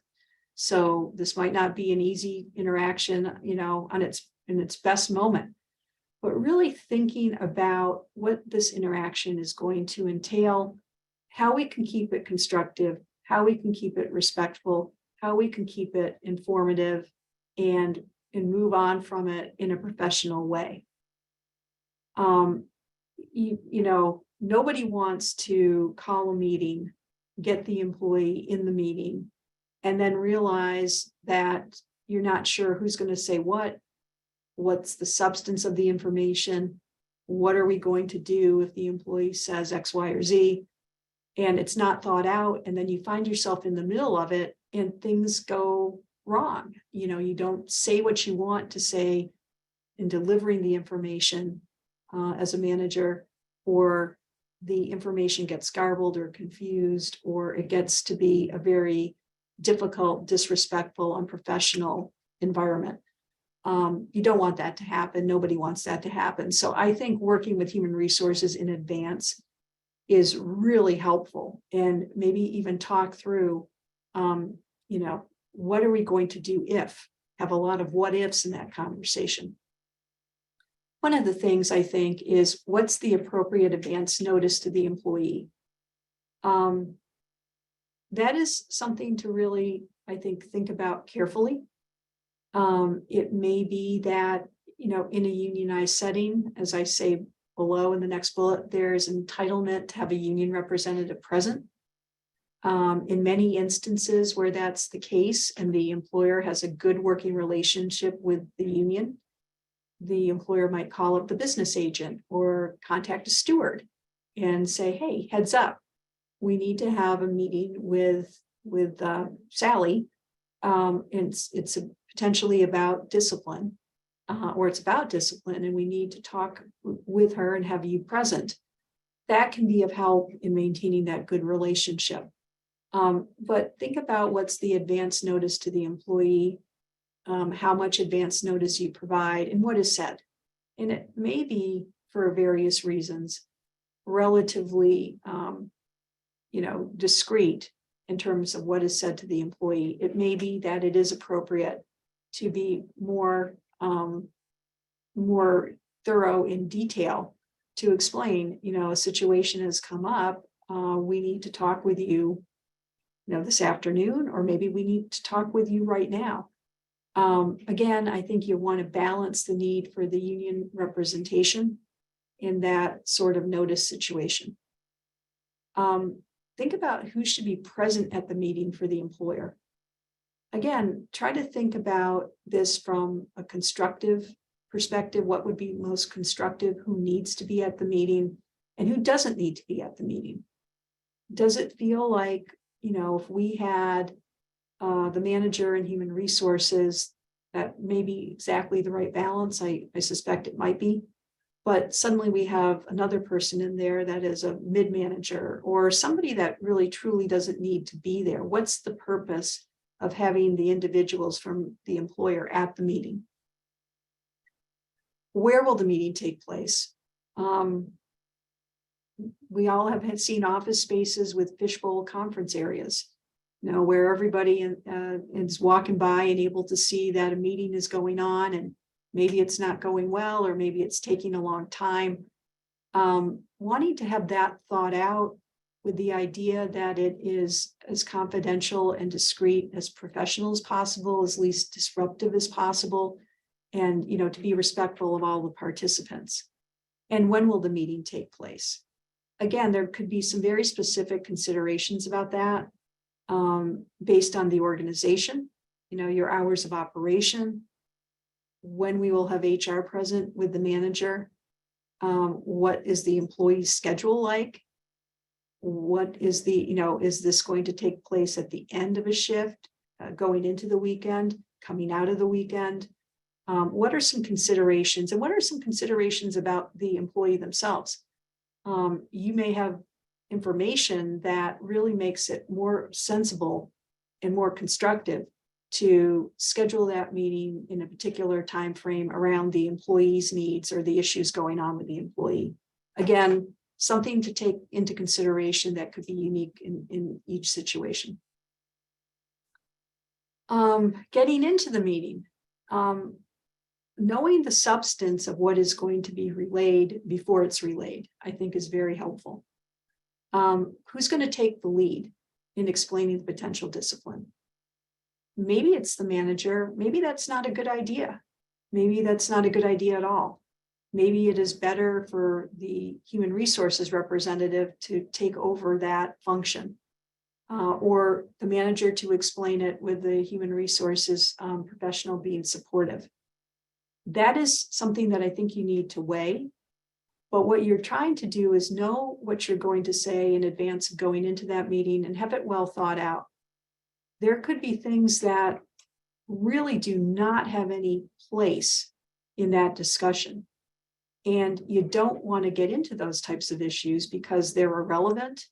So this might not be an easy interaction, in its best moment, but really thinking about what this interaction is going to entail, how we can keep it constructive, how we can keep it respectful, how we can keep it informative, and move on from it in a professional way. Nobody wants to call a meeting, get the employee in the meeting, and then realize that you're not sure who's going to say what's the substance of the information, what are we going to do if the employee says X, Y, or Z, and it's not thought out, and then you find yourself in the middle of it and things go wrong. You don't say what you want to say in delivering the information as a manager, or the information gets garbled or confused, or it gets to be a very difficult, disrespectful, unprofessional environment. You don't want that to happen. Nobody wants that to happen. So I think working with human resources in advance is really helpful, and maybe even talk through, what are we going to do if, have a lot of what ifs in that conversation. One of the things I think is, what's the appropriate advance notice to the employee? That is something to really, I think about carefully. It may be that, in a unionized setting, as I say below in the next bullet, there's entitlement to have a union representative present. In many instances where that's the case and the employer has a good working relationship with the union, the employer might call up the business agent or contact a steward and say, hey, heads up, we need to have a meeting with Sally. It's potentially about discipline, or it's about discipline, and we need to talk with her and have you present. That can be of help in maintaining that good relationship. But think about what's the advance notice to the employee, how much advance notice you provide, and what is said. And it may be, for various reasons, relatively discreet in terms of what is said to the employee. It may be that it is appropriate to be more thorough in detail to explain, a situation has come up, we need to talk with you, this afternoon, or maybe we need to talk with you right now. Again, I think you want to balance the need for the union representation in that sort of notice situation. Think about who should be present at the meeting for the employer. Again, try to think about this from a constructive perspective. What would be most constructive? Who needs to be at the meeting and who doesn't need to be at the meeting? Does it feel like, if we had the manager and human resources, that may be exactly the right balance? I suspect it might be. But suddenly we have another person in there that is a mid-manager or somebody that really truly doesn't need to be there. What's the purpose of having the individuals from the employer at the meeting? Where will the meeting take place? We all have seen office spaces with fishbowl conference areas, where everybody is walking by and able to see that a meeting is going on, and maybe it's not going well, or maybe it's taking a long time. Wanting to have that thought out with the idea that it is as confidential and discreet as professional as possible, as least disruptive as possible, and, to be respectful of all the participants. And when will the meeting take place? Again, there could be some very specific considerations about that, based on the organization, your hours of operation, when we will have HR present with the manager, what is the employee's schedule like? What is is this going to take place at the end of a shift, going into the weekend, coming out of the weekend? What are some considerations, and what are some considerations about the employee themselves? You may have information that really makes it more sensible and more constructive to schedule that meeting in a particular time frame around the employee's needs or the issues going on with the employee. Again, something to take into consideration that could be unique in each situation. Getting into the meeting, knowing the substance of what is going to be relayed before it's relayed, I think is very helpful. Who's going to take the lead in explaining the potential discipline? Maybe it's the manager. Maybe that's not a good idea. Maybe that's not a good idea at all. Maybe it is better for the human resources representative to take over that function, or the manager to explain it with the human resources professional being supportive. That is something that I think you need to weigh. But what you're trying to do is know what you're going to say in advance of going into that meeting and have it well thought out. There could be things that really do not have any place in that discussion. And you don't want to get into those types of issues because they're irrelevant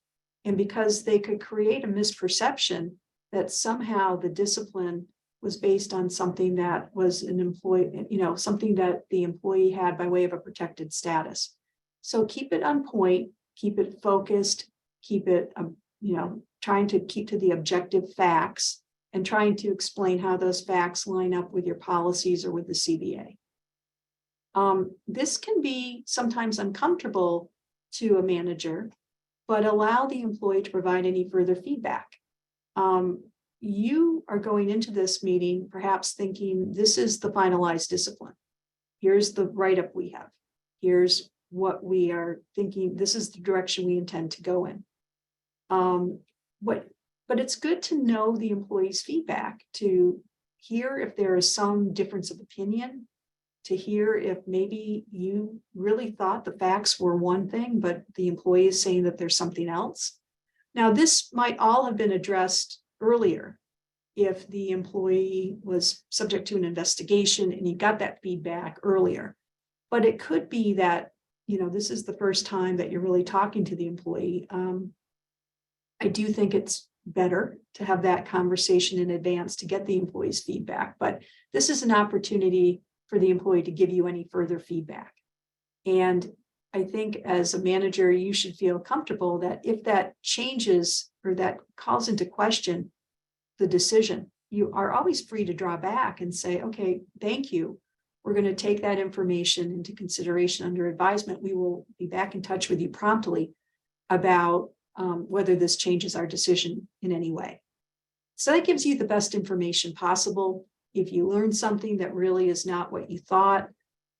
and because they could create a misperception that somehow the discipline was based on something that was an employee, something that the employee had by way of a protected status. So keep it on point, keep it focused, keep it, trying to keep to the objective facts and trying to explain how those facts line up with your policies or with the CBA. This can be sometimes uncomfortable to a manager, but allow the employee to provide any further feedback. You are going into this meeting perhaps thinking this is the finalized discipline. Here's the write-up we have. Here's what we are thinking. This is the direction we intend to go in. But it's good to know the employee's feedback, to hear if there is some difference of opinion, to hear if maybe you really thought the facts were one thing, but the employee is saying that there's something else. Now, this might all have been addressed earlier if the employee was subject to an investigation and you got that feedback earlier. But it could be that, this is the first time that you're really talking to the employee. I do think it's better to have that conversation in advance to get the employee's feedback, but this is an opportunity for the employee to give you any further feedback. And I think as a manager, you should feel comfortable that if that changes or that calls into question the decision, you are always free to draw back and say, okay, thank you. We're going to take that information into consideration under advisement. We will be back in touch with you promptly about whether this changes our decision in any way. So that gives you the best information possible. If you learn something that really is not what you thought,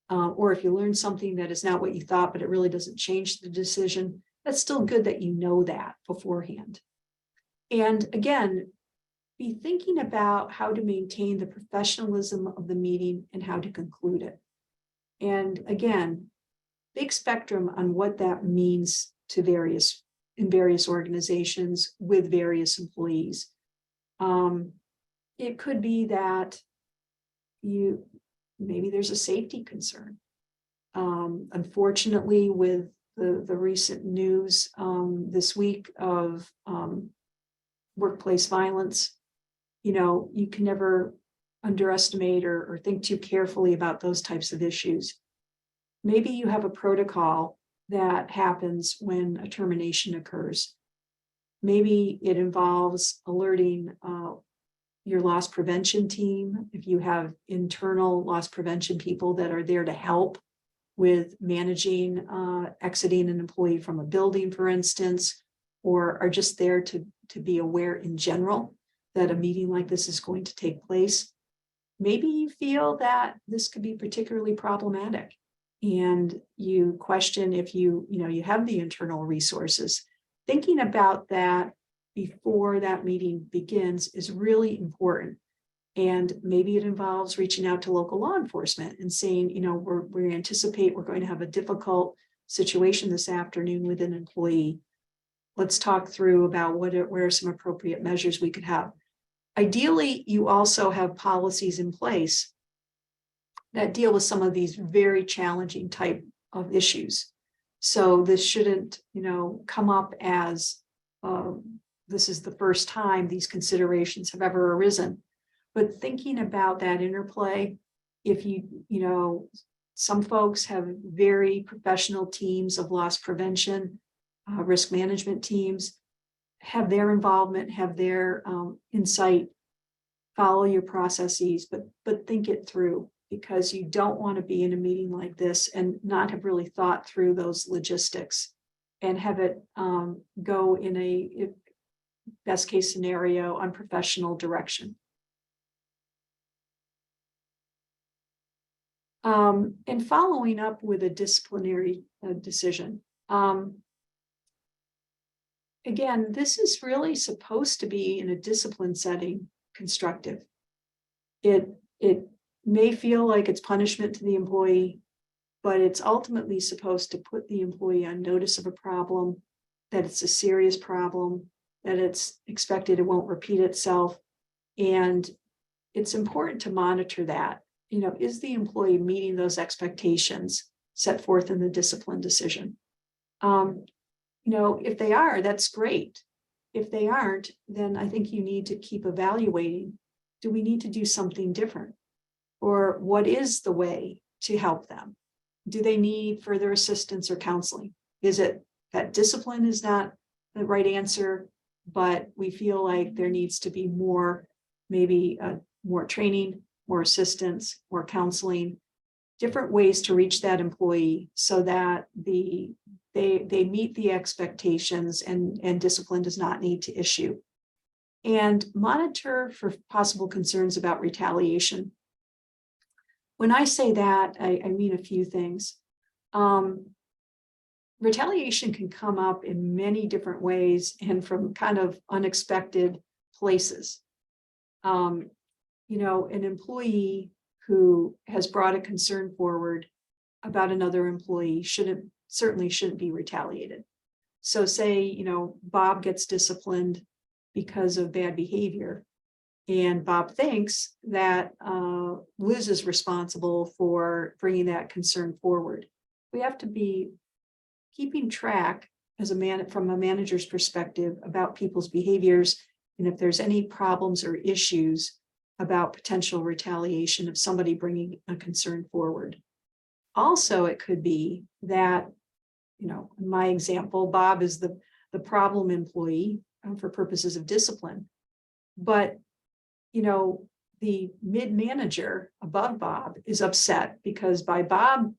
or if you learn something that is not what you thought, but it really doesn't change the decision, that's still good that you know that beforehand. And again, be thinking about how to maintain the professionalism of the meeting and how to conclude it. And again, big spectrum on what that means to various organizations with various employees. It could be that maybe there's a safety concern. Unfortunately, with the recent news this week of workplace violence, you can never underestimate or think too carefully about those types of issues. Maybe you have a protocol that happens when a termination occurs. Maybe it involves alerting your loss prevention team. If you have internal loss prevention people that are there to help with managing exiting an employee from a building, for instance, or are just there to be aware in general that a meeting like this is going to take place, maybe you feel that this could be particularly problematic and you question if you have the internal resources. Thinking about that before that meeting begins is really important. And maybe it involves reaching out to local law enforcement and saying, we anticipate we're going to have a difficult situation this afternoon with an employee. Let's talk through about where are some appropriate measures we could have. Ideally, you also have policies in place that deal with some of these very challenging type of issues. So this shouldn't, come up as this is the first time these considerations have ever arisen. But thinking about that interplay, if some folks have very professional teams of loss prevention, risk management teams, have their involvement, have their insight, follow your processes, but think it through, because you don't want to be in a meeting like this and not have really thought through those logistics and have it go in a best case scenario unprofessional direction. And following up with a disciplinary decision. Again, this is really supposed to be in a discipline setting constructive. It may feel like it's punishment to the employee, but it's ultimately supposed to put the employee on notice of a problem, that it's a serious problem, that it's expected it won't repeat itself. And it's important to monitor that. Is the employee meeting those expectations set forth in the discipline decision? If they are, that's great. If they aren't, then I think you need to keep evaluating. Do we need to do something different? Or what is the way to help them? Do they need further assistance or counseling? Is it that discipline is not the right answer, but we feel like there needs to be more, maybe more training, more assistance, more counseling, different ways to reach that employee so that they meet the expectations and discipline does not need to issue. And monitor for possible concerns about retaliation. When I say that, I mean a few things. Retaliation can come up in many different ways and from kind of unexpected places. An employee who has brought a concern forward about another employee certainly shouldn't be retaliated. So say, Bob gets disciplined because of bad behavior, and Bob thinks that Liz is responsible for bringing that concern forward. We have to be keeping track from a manager's perspective about people's behaviors, and if there's any problems or issues about potential retaliation of somebody bringing a concern forward. Also, it could be that, in my example, Bob is the problem employee for purposes of discipline, but, the mid-manager above Bob is upset because by Bob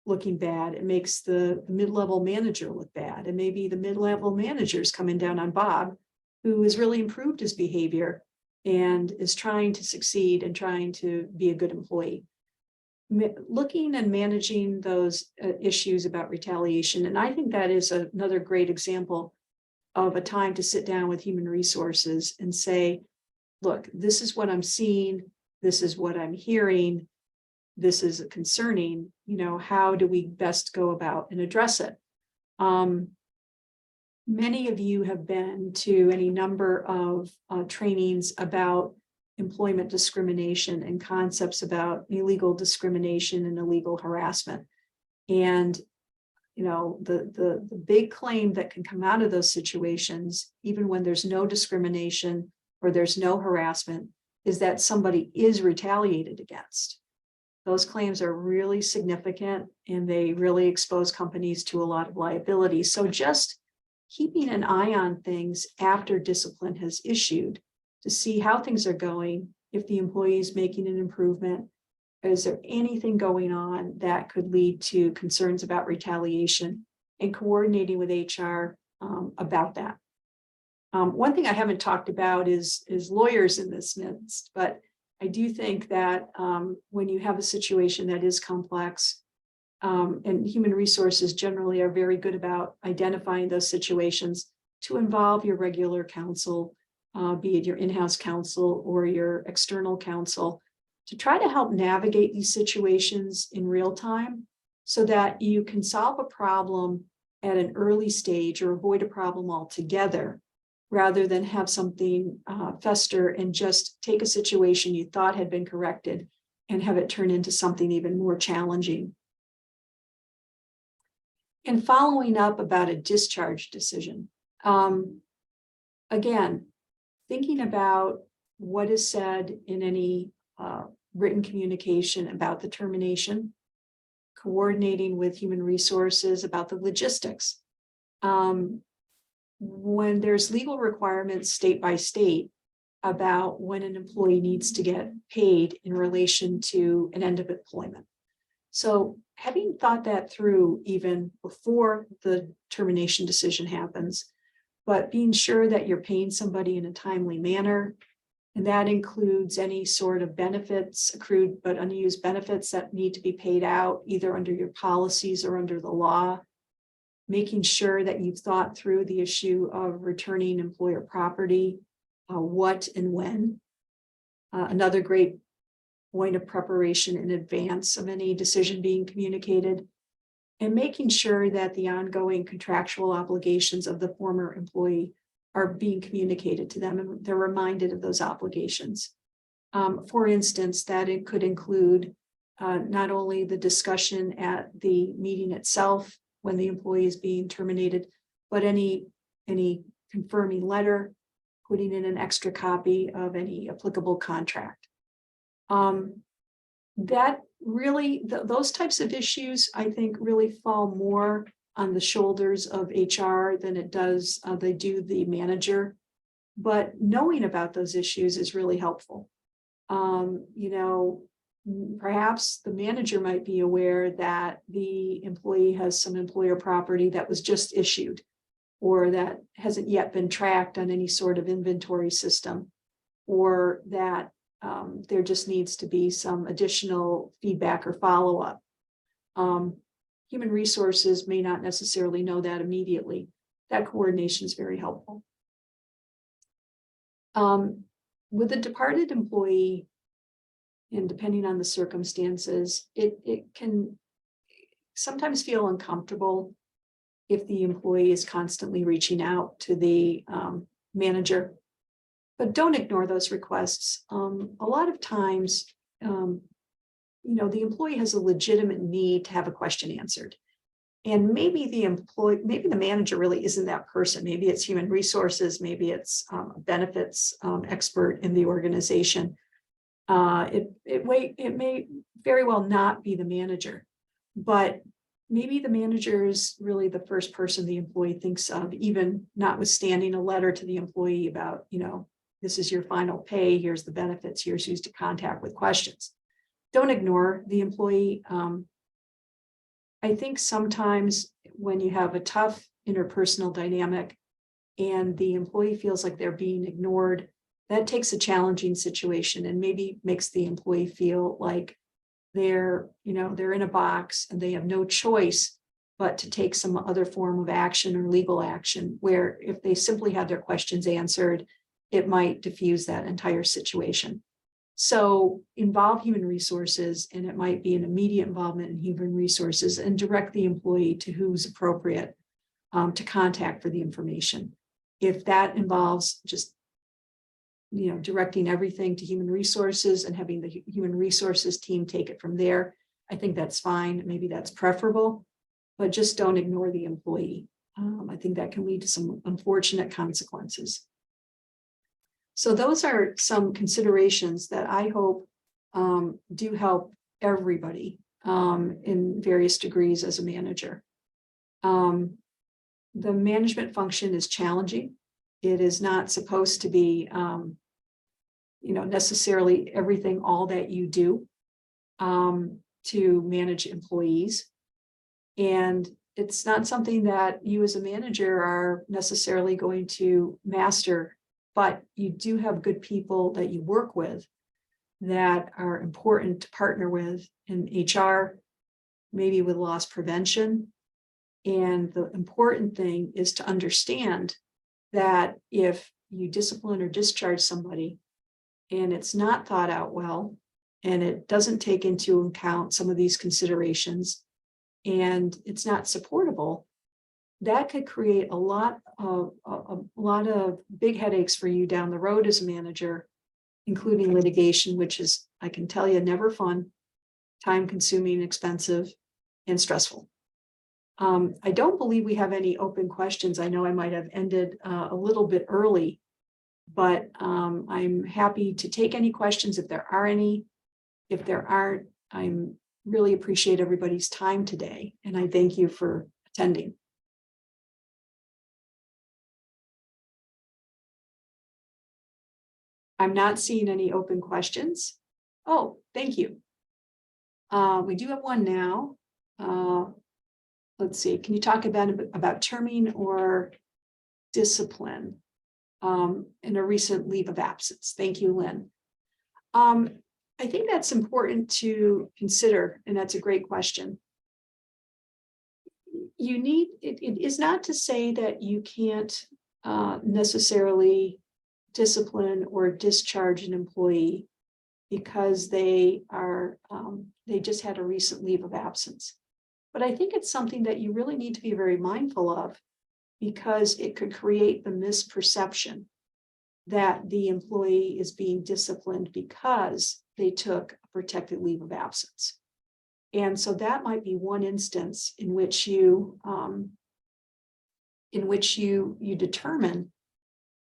looking bad, it makes the mid-level manager look bad. And maybe the mid-level manager is coming down on Bob, who has really improved his behavior and is trying to succeed and trying to be a good employee. Looking and managing those issues about retaliation. And I think that is another great example of a time to sit down with human resources and say, look, this is what I'm seeing. This is what I'm hearing. This is concerning, how do we best go about and address it? Many of you have been to any number of trainings about employment discrimination and concepts about illegal discrimination and illegal harassment. And, the big claim that can come out of those situations, even when there's no discrimination or there's no harassment, is that somebody is retaliated against. Those claims are really significant and they really expose companies to a lot of liability. So just keeping an eye on things after discipline has issued to see how things are going, if the employee is making an improvement, is there anything going on that could lead to concerns about retaliation, and coordinating with HR about that. One thing I haven't talked about is lawyers in this midst, but I do think that when you have a situation that is complex, and human resources generally are very good about identifying those situations, to involve your regular counsel, be it your in-house counsel or your external counsel, to try to help navigate these situations in real time so that you can solve a problem at an early stage or avoid a problem altogether, rather than have something fester and just take a situation you thought had been corrected and have it turn into something even more challenging. And following up about a discharge decision. Again, thinking about what is said in any written communication about the termination, coordinating with human resources about the logistics. When there's legal requirements state by state about when an employee needs to get paid in relation to an end of employment. So having thought that through even before the termination decision happens, but being sure that you're paying somebody in a timely manner, and that includes any sort of benefits, accrued but unused benefits that need to be paid out either under your policies or under the law, making sure that you've thought through the issue of returning employer property, what and when. Another great point of preparation in advance of any decision being communicated, and making sure that the ongoing contractual obligations of the former employee are being communicated to them and they're reminded of those obligations. For instance, that it could include not only the discussion at the meeting itself when the employee is being terminated, but any confirming letter, putting in an extra copy of any applicable contract. That really, those types of issues, I think, really fall more on the shoulders of HR than it does, they do the manager. But knowing about those issues is really helpful. Perhaps the manager might be aware that the employee has some employer property that was just issued, or that hasn't yet been tracked on any sort of inventory system, or that there just needs to be some additional feedback or follow-up. Human resources may not necessarily know that immediately. That coordination is very helpful. With a departed employee, and depending on the circumstances, it can sometimes feel uncomfortable if the employee is constantly reaching out to the manager. But don't ignore those requests. A lot of times, the employee has a legitimate need to have a question answered. And maybe the manager really isn't that person. Maybe it's human resources, maybe it's a benefits expert in the organization. It may very well not be the manager, but maybe the manager is really the first person the employee thinks of, even notwithstanding a letter to the employee about, this is your final pay, here's the benefits, here's who's to contact with questions. Don't ignore the employee. I think sometimes when you have a tough interpersonal dynamic and the employee feels like they're being ignored, that takes a challenging situation and maybe makes the employee feel like they're in a box and they have no choice but to take some other form of action or legal action, where if they simply had their questions answered, it might diffuse that entire situation. So involve human resources, and it might be an immediate involvement in human resources, and direct the employee to who's appropriate to contact for the information. If that involves just directing everything to human resources and having the human resources team take it from there, I think that's fine. Maybe that's preferable, but just don't ignore the employee. I think that can lead to some unfortunate consequences. So those are some considerations that I hope do help everybody in various degrees as a manager. The management function is challenging. It is not supposed to be, necessarily everything, all that you do to manage employees. And it's not something that you as a manager are necessarily going to master, but you do have good people that you work with that are important to partner with in HR, maybe with loss prevention. And the important thing is to understand that if you discipline or discharge somebody and it's not thought out well, and it doesn't take into account some of these considerations, and it's not supportable, that could create a lot of big headaches for you down the road as a manager, including litigation, which is, I can tell you, never fun, time consuming, expensive, and stressful. I don't believe we have any open questions. I know I might have ended a little bit early, but I'm happy to take any questions if there are any. If there aren't, I'm really appreciate everybody's time today, and I thank you for attending. I'm not seeing any open questions. Oh, thank you. We do have one now. Let's see, can you talk about terming or discipline in a recent leave of absence? Thank you, Lynn. I think that's important to consider, and that's a great question. You need, it is not to say that you can't necessarily discipline or discharge an employee because they just had a recent leave of absence. But I think it's something that you really need to be very mindful of, because it could create the misperception that the employee is being disciplined because they took a protected leave of absence. And so that might be one instance in which you determine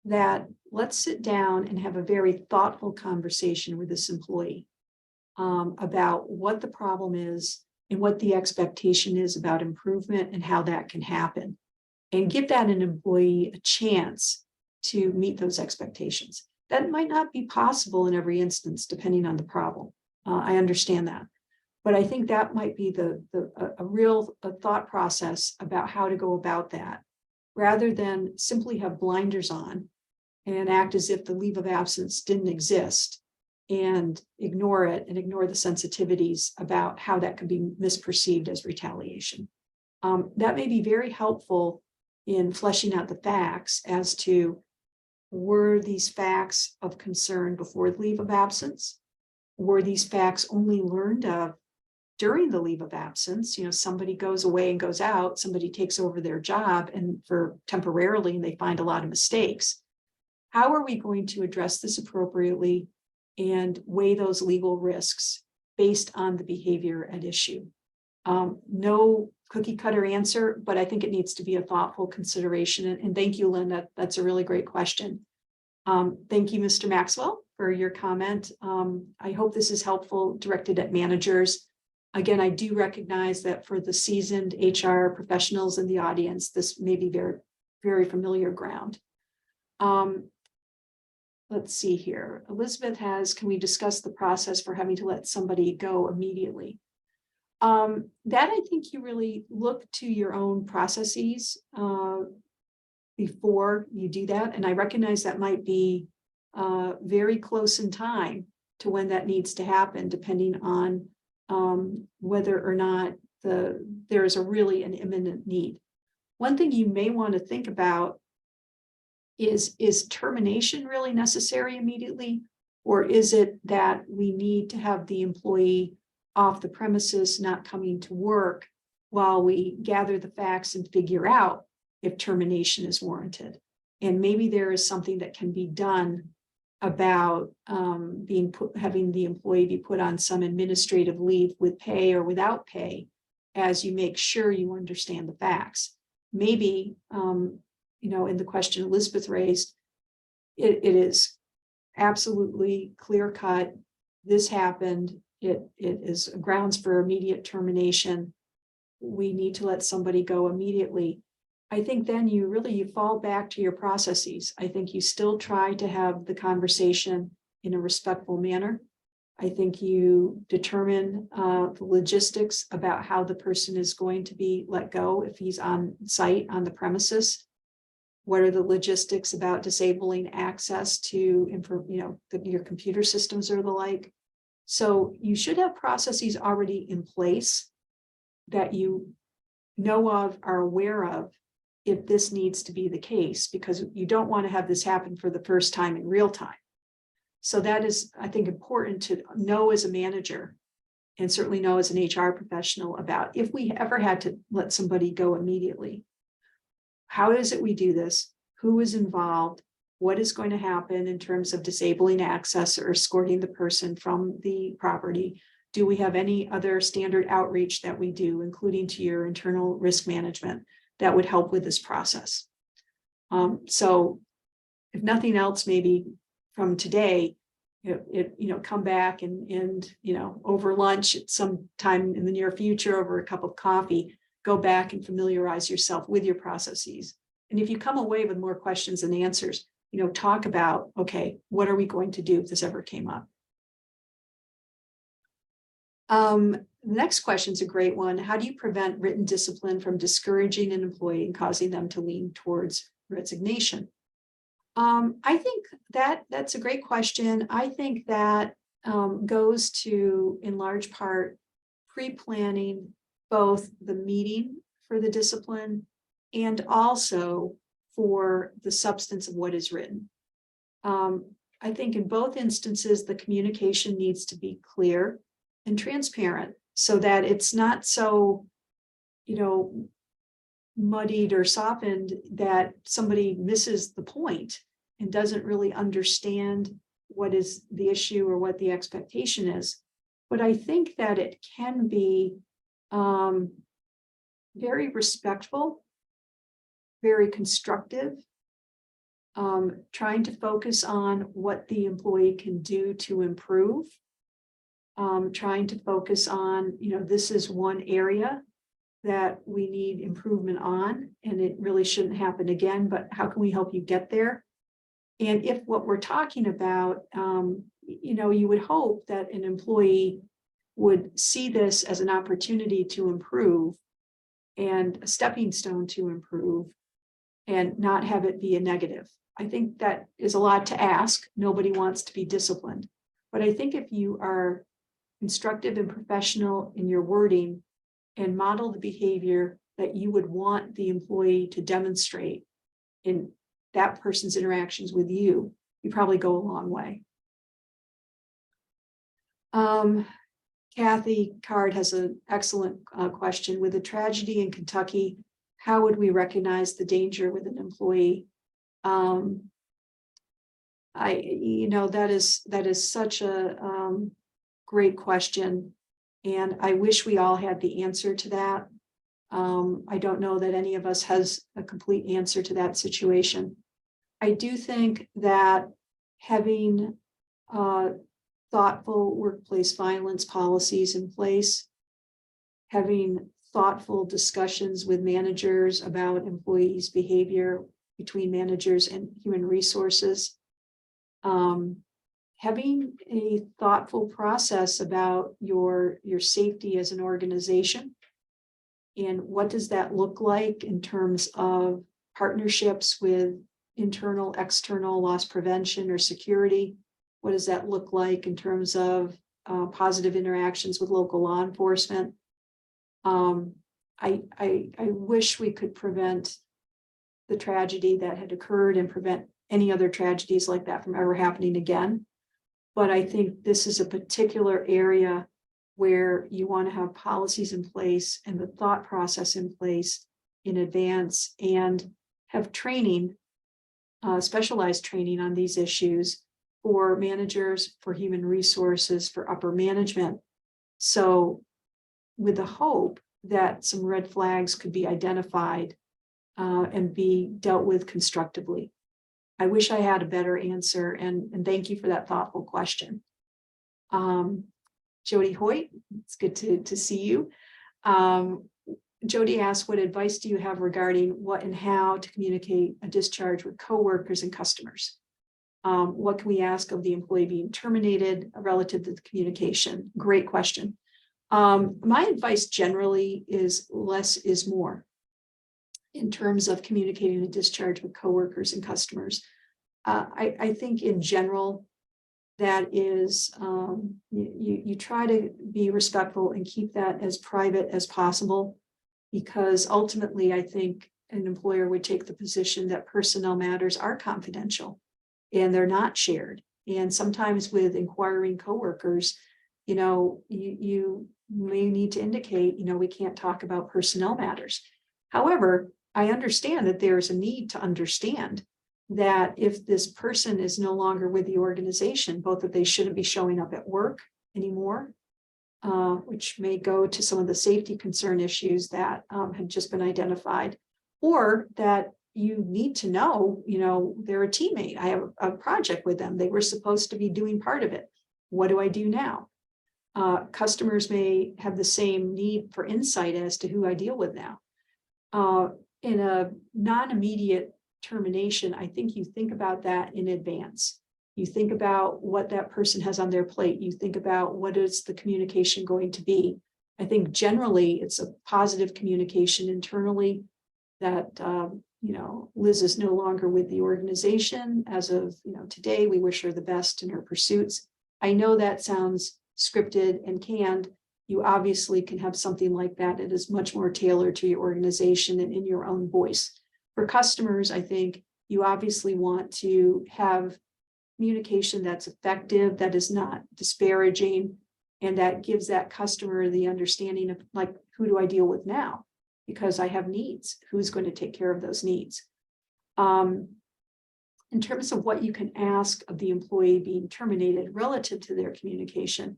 that let's sit down and have a very thoughtful conversation with this employee about what the problem is and what the expectation is about improvement and how that can happen, and give that an employee a chance to meet those expectations. That might not be possible in every instance, depending on the problem. I understand that. But I think that might be a real thought process about how to go about that, rather than simply have blinders on and act as if the leave of absence didn't exist and ignore it and ignore the sensitivities about how that could be misperceived as retaliation. That may be very helpful in fleshing out the facts as to, were these facts of concern before the leave of absence? Were these facts only learned of during the leave of absence? You know, somebody goes away and goes out, somebody takes over their job and for temporarily, and they find a lot of mistakes. How are we going to address this appropriately and weigh those legal risks based on the behavior at issue? No cookie cutter answer, but I think it needs to be a thoughtful consideration. And thank you, Lynn. That's a really great question. Thank you, Mr. Maxwell, for your comment. I hope this is helpful, directed at managers. Again, I do recognize that for the seasoned HR professionals in the audience, this may be very, very familiar ground. Let's see here. Elizabeth has, can we discuss the process for having to let somebody go immediately? That I think you really look to your own processes before you do that. And I recognize that might be very close in time to when that needs to happen, depending on whether or not there is really an imminent need. One thing you may want to think about is termination really necessary immediately? Or is it that we need to have the employee off the premises, not coming to work, while we gather the facts and figure out if termination is warranted? And maybe there is something that can be done about having the employee be put on some administrative leave with pay or without pay, as you make sure you understand the facts. Maybe, in the question Elizabeth raised, it is absolutely clear cut. This happened. It is grounds for immediate termination. We need to let somebody go immediately. I think then you fall back to your processes. I think you still try to have the conversation in a respectful manner. I think you determine the logistics about how the person is going to be let go if he's on site on the premises. What are the logistics about disabling access to your computer systems or the like? So you should have processes already in place that you know of, are aware of, if this needs to be the case, because you don't want to have this happen for the first time in real time. So that is, I think, important to know as a manager, and certainly know as an HR professional, about if we ever had to let somebody go immediately. How is it we do this? Who is involved? What is going to happen in terms of disabling access or escorting the person from the property? Do we have any other standard outreach that we do, including to your internal risk management, that would help with this process? So if nothing else, maybe from today, come back and over lunch at some time in the near future, over a cup of coffee, go back and familiarize yourself with your processes. And if you come away with more questions and answers, talk about, okay, what are we going to do if this ever came up? The next question is a great one. How do you prevent written discipline from discouraging an employee and causing them to lean towards resignation? I think that's a great question. I think that goes to, in large part, pre-planning both the meeting for the discipline and also for the substance of what is written. I think in both instances, the communication needs to be clear and transparent so that it's not so, muddied or softened that somebody misses the point and doesn't really understand what is the issue or what the expectation is. But I think that it can be very respectful, very constructive, trying to focus on what the employee can do to improve, trying to focus on, this is one area that we need improvement on, and it really shouldn't happen again, but how can we help you get there? And if what we're talking about, you would hope that an employee would see this as an opportunity to improve and a stepping stone to improve, and not have it be a negative. I think that is a lot to ask. Nobody wants to be disciplined. But I think if you are constructive and professional in your wording and model the behavior that you would want the employee to demonstrate in that person's interactions with you, you probably go a long way. Kathy Card has an excellent question. With a tragedy in Kentucky, how would we recognize the danger with an employee? That is such a great question, and I wish we all had the answer to that. I don't know that any of us has a complete answer to that situation. I do think that having thoughtful workplace violence policies in place, having thoughtful discussions with managers about employees' behavior between managers and human resources, having a thoughtful process about your safety as an organization, and what does that look like in terms of partnerships with internal, external loss prevention or security? What does that look like in terms of positive interactions with local law enforcement? I wish we could prevent the tragedy that had occurred and prevent any other tragedies like that from ever happening again. But I think this is a particular area where you want to have policies in place and the thought process in place in advance, and have training, specialized training on these issues for managers, for human resources, for upper management. So with the hope that some red flags could be identified and be dealt with constructively. I wish I had a better answer, and thank you for that thoughtful question. Jody Hoyt, it's good to see you. Jody asked, what advice do you have regarding what and how to communicate a discharge with coworkers and customers? What can we ask of the employee being terminated relative to the communication? Great question. My advice generally is less is more in terms of communicating the discharge with coworkers and customers. I think in general, that is, you try to be respectful and keep that as private as possible, because ultimately I think an employer would take the position that personnel matters are confidential and they're not shared. And sometimes with inquiring coworkers, you may need to indicate, we can't talk about personnel matters. However, I understand that there's a need to understand that if this person is no longer with the organization, both that they shouldn't be showing up at work anymore, which may go to some of the safety concern issues that had just been identified, or that you need to know, they're a teammate. I have a project with them. They were supposed to be doing part of it. What do I do now? Customers may have the same need for insight as to who I deal with now. In a non-immediate termination, I think you think about that in advance. You think about what that person has on their plate. You think about what is the communication going to be. I think generally it's a positive communication internally that, Liz is no longer with the organization as of, today. We wish her the best in her pursuits. I know that sounds scripted and canned. You obviously can have something like that. It is much more tailored to your organization and in your own voice. For customers, I think you obviously want to have communication that's effective, that is not disparaging, and that gives that customer the understanding of, like, who do I deal with now? Because I have needs. Who's going to take care of those needs? In terms of what you can ask of the employee being terminated relative to their communication,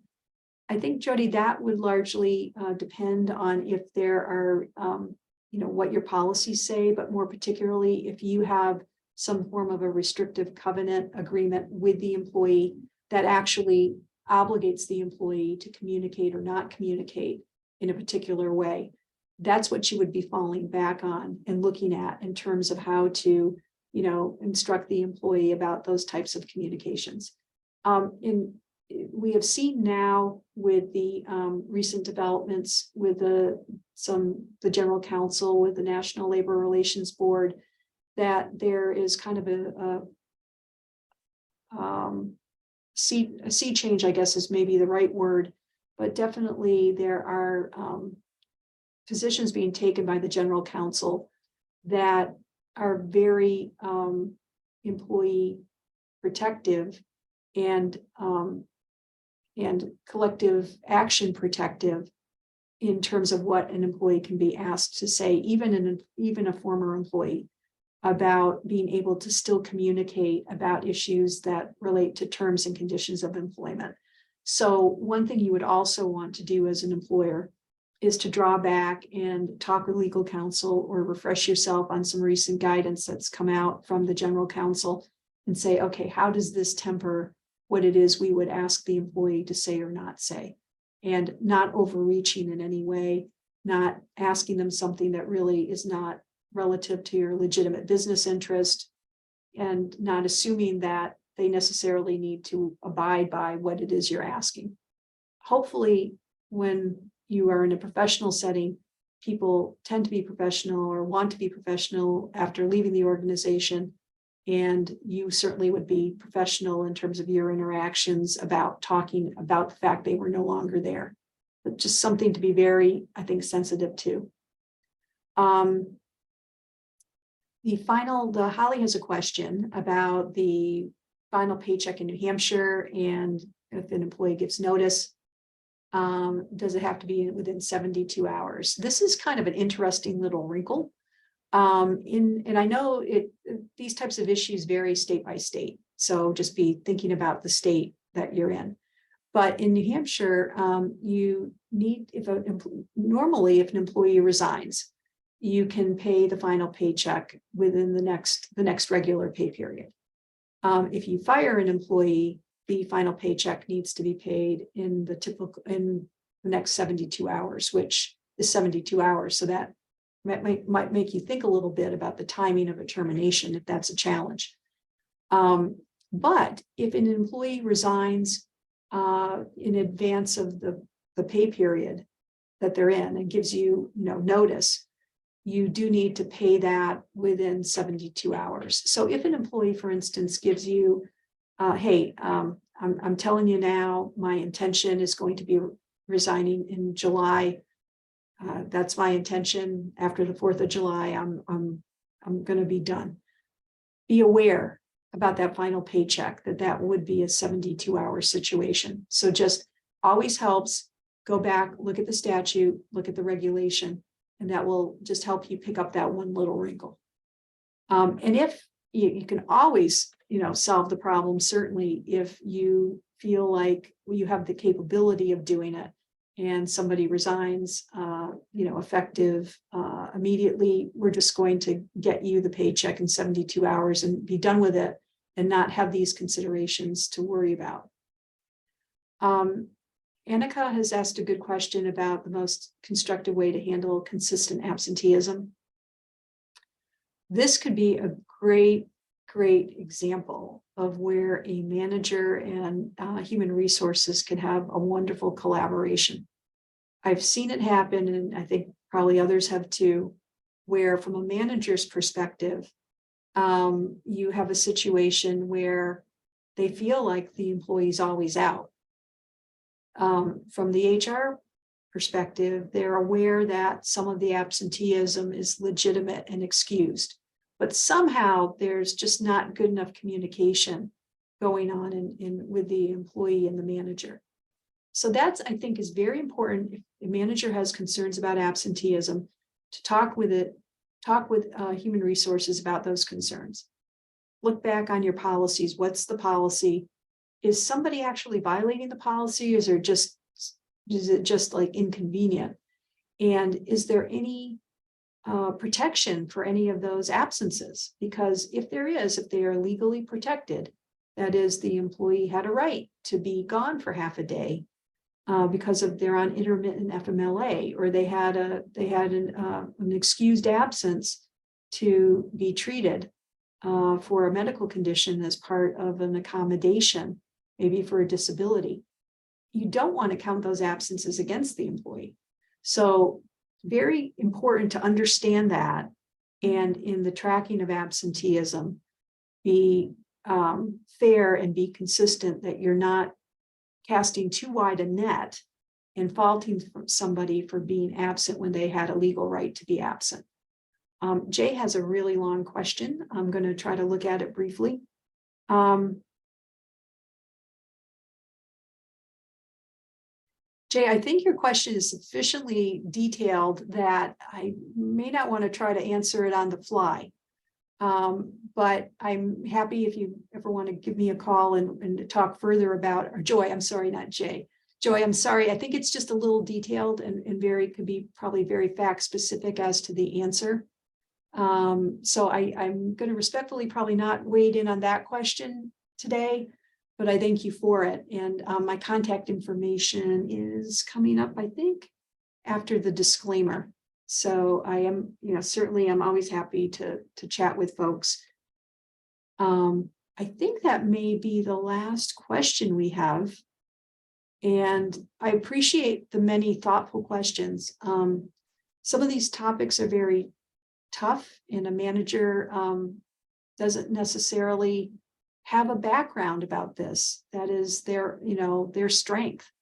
I think, Jody, that would largely depend on if there are, what your policies say, but more particularly if you have some form of a restrictive covenant agreement with the employee that actually obligates the employee to communicate or not communicate in a particular way. That's what you would be falling back on and looking at in terms of how to, instruct the employee about those types of communications. We have seen now with the recent developments with the general counsel, with the National Labor Relations Board, that there is kind of a sea change, I guess is maybe the right word, but definitely there are positions being taken by the general counsel that are very employee protective and collective action protective in terms of what an employee can be asked to say, even a former employee, about being able to still communicate about issues that relate to terms and conditions of employment. So one thing you would also want to do as an employer is to draw back and talk with legal counsel or refresh yourself on some recent guidance that's come out from the general counsel and say, okay, how does this temper what it is we would ask the employee to say or not say, and not overreaching in any way, not asking them something that really is not relative to your legitimate business interest, and not assuming that they necessarily need to abide by what it is you're asking. Hopefully, when you are in a professional setting, people tend to be professional or want to be professional after leaving the organization. And you certainly would be professional in terms of your interactions about talking about the fact they were no longer there. But just something to be very, I think, sensitive to. Holly has a question about the final paycheck in New Hampshire, and if an employee gives notice, does it have to be within 72 hours? This is kind of an interesting little wrinkle. And I know these types of issues vary state by state. So just be thinking about the state that you're in. But in New Hampshire, you need, normally if an employee resigns, you can pay the final paycheck within the next regular pay period. If you fire an employee, the final paycheck needs to be paid in the next 72 hours, which is 72 hours. So that might make you think a little bit about the timing of a termination, if that's a challenge. But if an employee resigns in advance of the pay period that they're in and gives you, notice, you do need to pay that within 72 hours. So if an employee, for instance, gives you, hey, I'm telling you now, my intention is going to be resigning in July. That's my intention. After the 4th of July, I'm going to be done. Be aware about that final paycheck, that would be a 72-hour situation. So just always helps. Go back, look at the statute, look at the regulation, and that will just help you pick up that one little wrinkle. And if you can always, solve the problem, certainly if you feel like you have the capability of doing it and somebody resigns, effective immediately, we're just going to get you the paycheck in 72 hours and be done with it and not have these considerations to worry about. Annika has asked a good question about the most constructive way to handle consistent absenteeism. This could be a great example of where a manager and human resources can have a wonderful collaboration. I've seen it happen, and I think probably others have too, where from a manager's perspective, you have a situation where they feel like the employee's always out. From the HR perspective, they're aware that some of the absenteeism is legitimate and excused, but somehow there's just not good enough communication going on with the employee and the manager. So that's, I think, is very important. If the manager has concerns about absenteeism, to talk with human resources about those concerns. Look back on your policies. What's the policy? Is somebody actually violating the policy? Is it just like inconvenient? And is there any protection for any of those absences? Because if they are legally protected, that is, the employee had a right to be gone for half a day because of they're on intermittent FMLA, or they had an excused absence to be treated for a medical condition as part of an accommodation, maybe for a disability. You don't want to count those absences against the employee. So very important to understand that, and in the tracking of absenteeism, be fair and be consistent, that you're not casting too wide a net and faulting somebody for being absent when they had a legal right to be absent. Jay has a really long question. I'm going to try to look at it briefly. Jay, I think your question is sufficiently detailed that I may not want to try to answer it on the fly. But I'm happy if you ever want to give me a call and talk further about, or Joy, I'm sorry, not Jay. Joy, I'm sorry. I think it's just a little detailed and could be probably very fact specific as to the answer. So I'm going to respectfully probably not wade in on that question today, but I thank you for it. And my contact information is coming up, I think, after the disclaimer. So I am, certainly I'm always happy to chat with folks. I think that may be the last question we have. And I appreciate the many thoughtful questions. Some of these topics are very tough, and a manager doesn't necessarily have a background about this. That is their strength.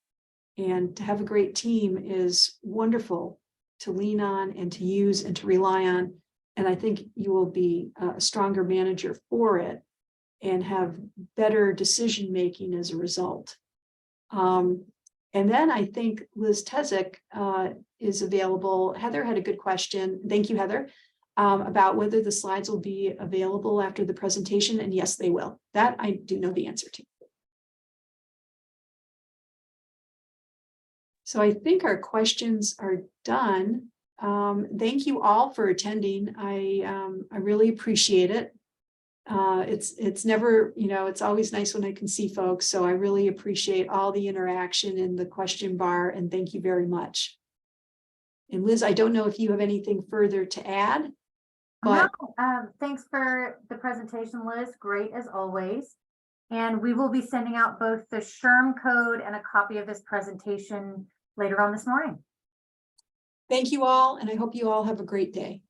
And to have a great team is wonderful to lean on and to use and to rely on. And I think you will be a stronger manager for it and have better decision making as a result. And then I think Liz Tezik is available. Heather had a good question. Thank you, Heather, about whether the slides will be available after the presentation. And yes, they will. That I do know the answer to. So I think our questions are done. Thank you all for attending. I really appreciate it. It's never, it's always nice when I can see folks. So I really appreciate all the interaction in the question bar, and thank you very much. And Liz, I don't know if you have anything further to add, but no, thanks for the presentation, Liz. Great as always. And we will be sending out both the SHRM code and a copy of this presentation later on this morning. Thank you all, and I hope you all have a great day.